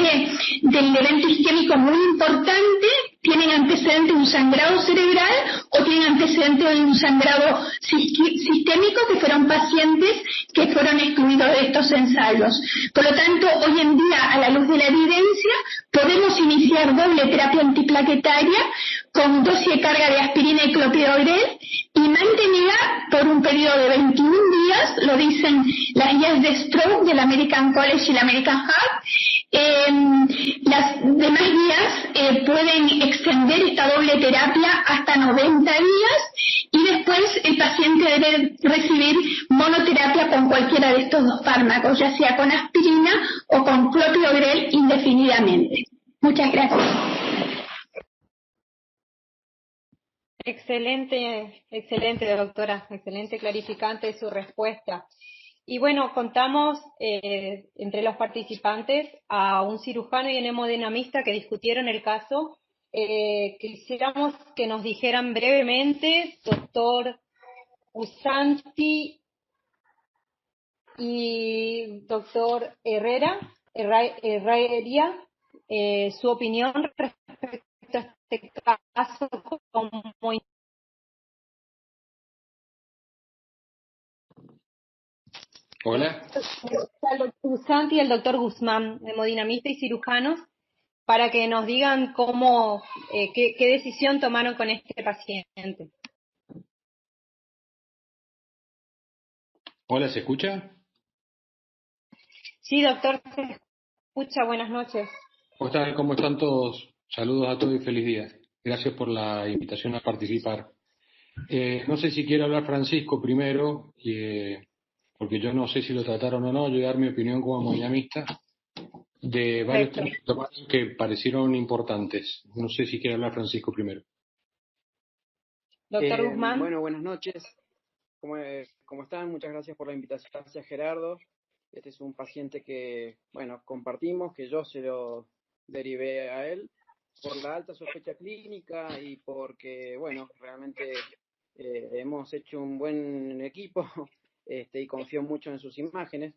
del evento isquémico, muy importante, tienen antecedente de un sangrado cerebral o tienen antecedente de un sangrado sistémico, que fueron pacientes que fueron excluidos de estos ensayos. Por lo tanto, hoy en día, a la luz de la evidencia, podemos iniciar doble terapia antiplaquetaria con dosis de carga de aspirina y clopidogrel, y mantenida por un periodo de 21 días, lo dicen las guías de stroke del American College y la American Heart. Las demás guías pueden extender esta doble terapia hasta 90 días, y después el paciente debe recibir monoterapia con cualquiera de estos 2 fármacos, ya sea con aspirina o con clopidogrel indefinidamente. Muchas gracias. Excelente, doctora, excelente, clarificante su respuesta. Y bueno, contamos entre los participantes a un cirujano y un hemodinamista que discutieron el caso. Quisiéramos que nos dijeran brevemente, doctor Usanti y doctor Herrera, su opinión respecto a este caso. Hola. El doctor Usanti y el doctor Guzmán, hemodinamista y cirujanos, para que nos digan qué decisión tomaron con este paciente. Hola, ¿se escucha? Sí, doctor, se escucha. Buenas noches. ¿Cómo están todos? Saludos a todos y feliz día. Gracias por la invitación a participar. No sé si quiere hablar Francisco primero, porque yo no sé si lo trataron o no. Yo voy a dar mi opinión como hemodinamista de varios temas que parecieron importantes. No sé si quiere hablar Francisco primero. Doctor Guzmán. Bueno, buenas noches. ¿Cómo están? Muchas gracias por la invitación. Gracias, Gerardo. Este es un paciente que, bueno, compartimos, que yo se lo derivé a él por la alta sospecha clínica y porque, bueno, realmente hemos hecho un buen equipo y confío mucho en sus imágenes.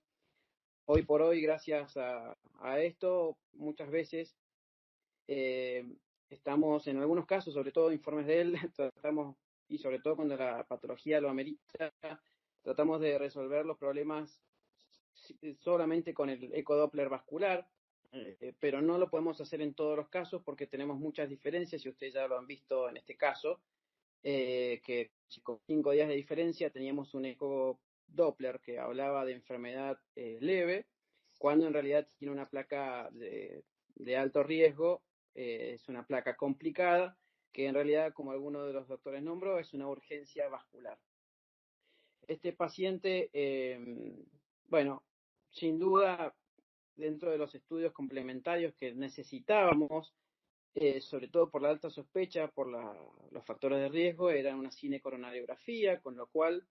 Hoy por hoy, gracias a esto, muchas veces estamos, en algunos casos, sobre todo informes de él, tratamos, y sobre todo cuando la patología lo amerita, tratamos de resolver los problemas solamente con el ecodoppler vascular, pero no lo podemos hacer en todos los casos porque tenemos muchas diferencias, y ustedes ya lo han visto en este caso, que con 5 días de diferencia teníamos un ecodoppler que hablaba de enfermedad leve, cuando en realidad tiene una placa de alto riesgo, es una placa complicada, que en realidad, como alguno de los doctores nombró, es una urgencia vascular. Este paciente, bueno, sin duda, dentro de los estudios complementarios que necesitábamos, sobre todo por la alta sospecha, por los factores de riesgo, era una cinecoronariografía, con lo cual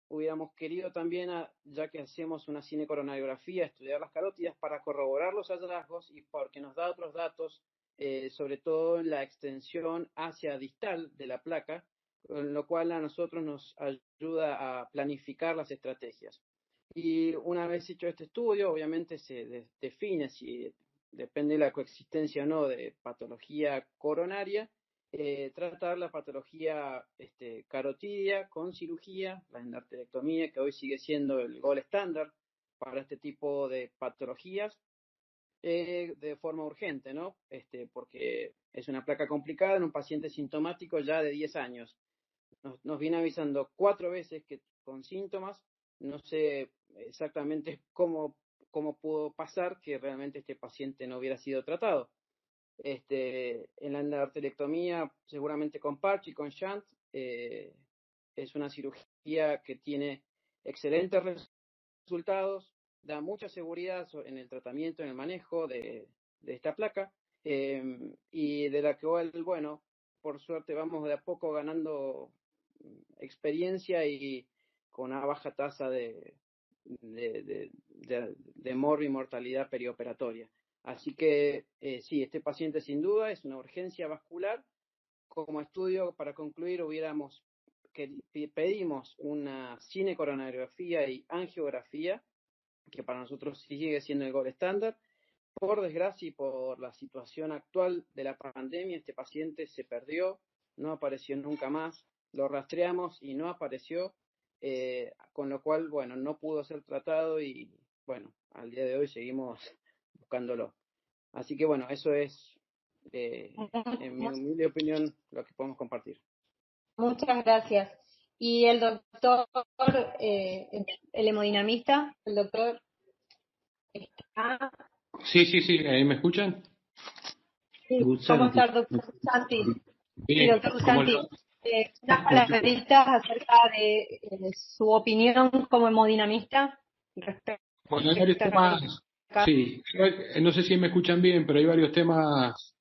hubiéramos querido también, ya que hacemos una cinecoronariografía, estudiar las carótidas para corroborar los hallazgos y porque nos da otros datos, sobre todo en la extensión hacia distal de la placa, con lo cual a nosotros nos ayuda a planificar las estrategias. Y una vez hecho este estudio, obviamente se define si depende de la coexistencia o no de patología coronaria, tratar la patología carotidia con cirugía, la endarterectomía, que hoy sigue siendo el gold estándar para este tipo de patologías, de forma urgente, ¿no? Porque es una placa complicada en un paciente sintomático ya de 10 años. Nos viene avisando 4 veces que con síntomas, no sé exactamente cómo pudo pasar que realmente este paciente no hubiera sido tratado. En la endarterectomía, seguramente con parche y con shunt, es una cirugía que tiene excelentes resultados, da mucha seguridad en el tratamiento, en el manejo de esta placa, y de la que, bueno, por suerte vamos de a poco ganando experiencia y con una baja tasa de morbo y mortalidad perioperatoria. Así que sí, este paciente sin duda es una urgencia vascular. Como estudio, para concluir, pedimos una cinecoronariografía y angiografía, que para nosotros sigue siendo el gold estándar. Por desgracia y por la situación actual de la pandemia, este paciente se perdió, no apareció nunca más, lo rastreamos y no apareció, con lo cual, bueno, no pudo ser tratado y, bueno, al día de hoy seguimos buscándolo. Así que, bueno, eso es, en mi humilde opinión, lo que podemos compartir. Muchas gracias. Y el doctor, el hemodinamista, el doctor está... Sí, ¿me escuchan? Sí, ¿cómo está el doctor Santi? Sí, doctor Santi, unas palabritas acerca de su opinión como hemodinamista respecto bueno, hay varios temas, sí, no sé si me escuchan bien, pero hay varios temas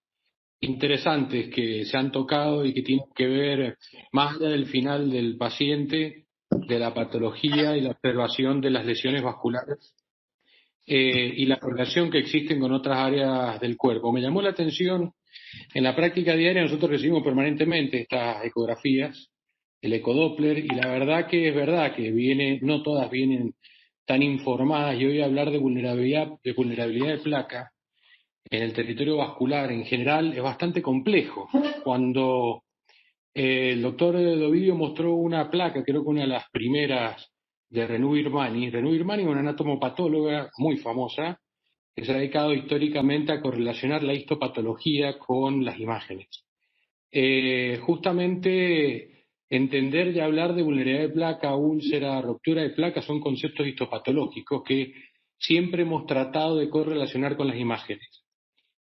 interesantes que se han tocado y que tienen que ver más allá del final del paciente, de la patología y la observación de las lesiones vasculares y la correlación que existen con otras áreas del cuerpo. Me llamó la atención, en la práctica diaria nosotros recibimos permanentemente estas ecografías, el ecodoppler, y la verdad que es verdad que no todas vienen tan informadas, y hoy hablar de vulnerabilidad de placa en el territorio vascular en general es bastante complejo. Cuando el doctor Dovidio mostró una placa, creo que una de las primeras de Renú Irmani, una anatomopatóloga muy famosa, que se ha dedicado históricamente a correlacionar la histopatología con las imágenes. Justamente entender y hablar de vulnerabilidad de placa, úlcera, ruptura de placa son conceptos histopatológicos que siempre hemos tratado de correlacionar con las imágenes.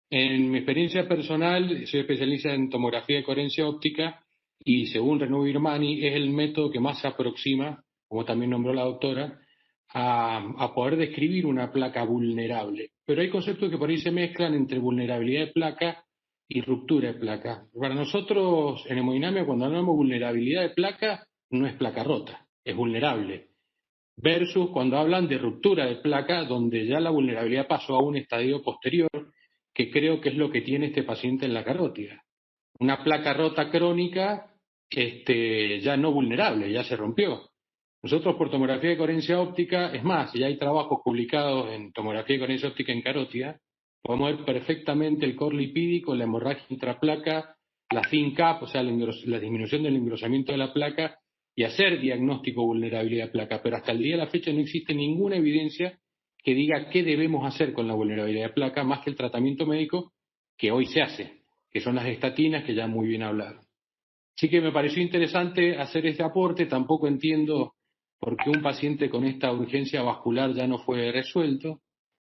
En mi experiencia personal, soy especialista en tomografía de coherencia óptica y según Renú Irmani es el método que más se aproxima, como también nombró la doctora, a poder describir una placa vulnerable. Pero hay conceptos que por ahí se mezclan entre vulnerabilidad de placa y ruptura de placa. Para nosotros en hemodinamia, cuando hablamos de vulnerabilidad de placa, no es placa rota, es vulnerable. Versus cuando hablan de ruptura de placa, donde ya la vulnerabilidad pasó a un estadio posterior, que creo que es lo que tiene este paciente en la carótida. Una placa rota crónica, ya no vulnerable, ya se rompió. Nosotros por tomografía de coherencia óptica, es más, ya hay trabajos publicados en tomografía de coherencia óptica en carótida, podemos ver perfectamente el core lipídico, la hemorragia intraplaca, la thin cap, o sea, la disminución del engrosamiento de la placa, y hacer diagnóstico de vulnerabilidad de placa. Pero hasta el día de la fecha no existe ninguna evidencia que diga qué debemos hacer con la vulnerabilidad de placa, más que el tratamiento médico que hoy se hace, que son las estatinas, que ya muy bien hablaron. Sí que me pareció interesante hacer este aporte. Tampoco entiendo por qué un paciente con esta urgencia vascular ya no fue resuelto.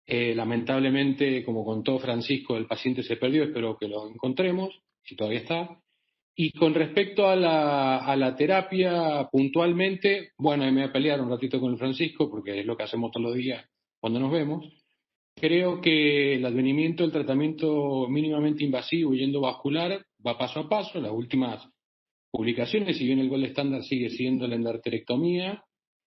Lamentablemente, como contó Francisco, el paciente se perdió, espero que lo encontremos, si todavía está. Y con respecto a la terapia puntualmente, bueno, me voy a pelear un ratito con el Francisco, porque es lo que hacemos todos los días cuando nos vemos. Creo que el advenimiento del tratamiento mínimamente invasivo y endovascular va paso a paso. Las últimas publicaciones, si bien el gold estándar sigue siendo la endarterectomía,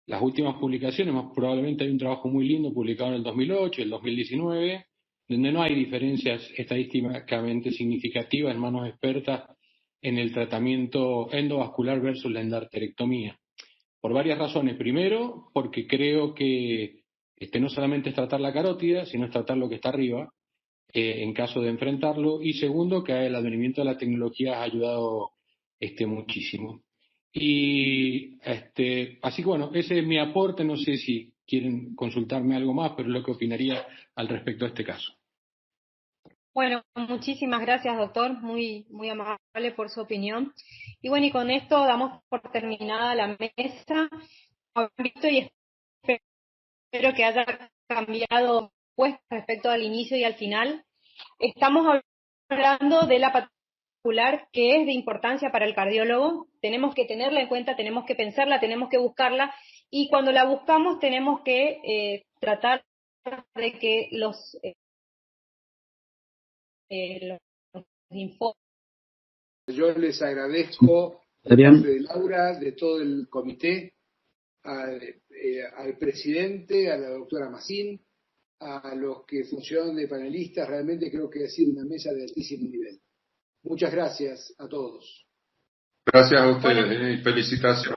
las últimas publicaciones, más probablemente hay un trabajo muy lindo publicado en el 2008 y el 2019, donde no hay diferencias estadísticamente significativas en manos expertas en el tratamiento endovascular versus la endarterectomía. Por varias razones. Primero, porque creo que no solamente es tratar la carótida, sino es tratar lo que está arriba, en caso de enfrentarlo. Y segundo, que el advenimiento de la tecnología ha ayudado muchísimo. Y así que bueno, ese es mi aporte. No sé si quieren consultarme algo más, pero es lo que opinaría al respecto a este caso. Bueno, muchísimas gracias, doctor, muy, muy amable por su opinión. Y bueno, y con esto damos por terminada la mesa. Habrán visto y espero que haya cambiado pues respecto al inicio y al final. Estamos hablando de la patología vascular, que es de importancia para el cardiólogo. Tenemos que tenerla en cuenta, tenemos que pensarla, tenemos que buscarla, y cuando la buscamos tenemos que tratar de que los informes. Yo les agradezco de parte de Laura, de todo el comité, al presidente, a la doctora Massín, a los que funcionan de panelistas. Realmente creo que ha sido una mesa de altísimo nivel. Muchas gracias a todos. Gracias a ustedes y felicitaciones.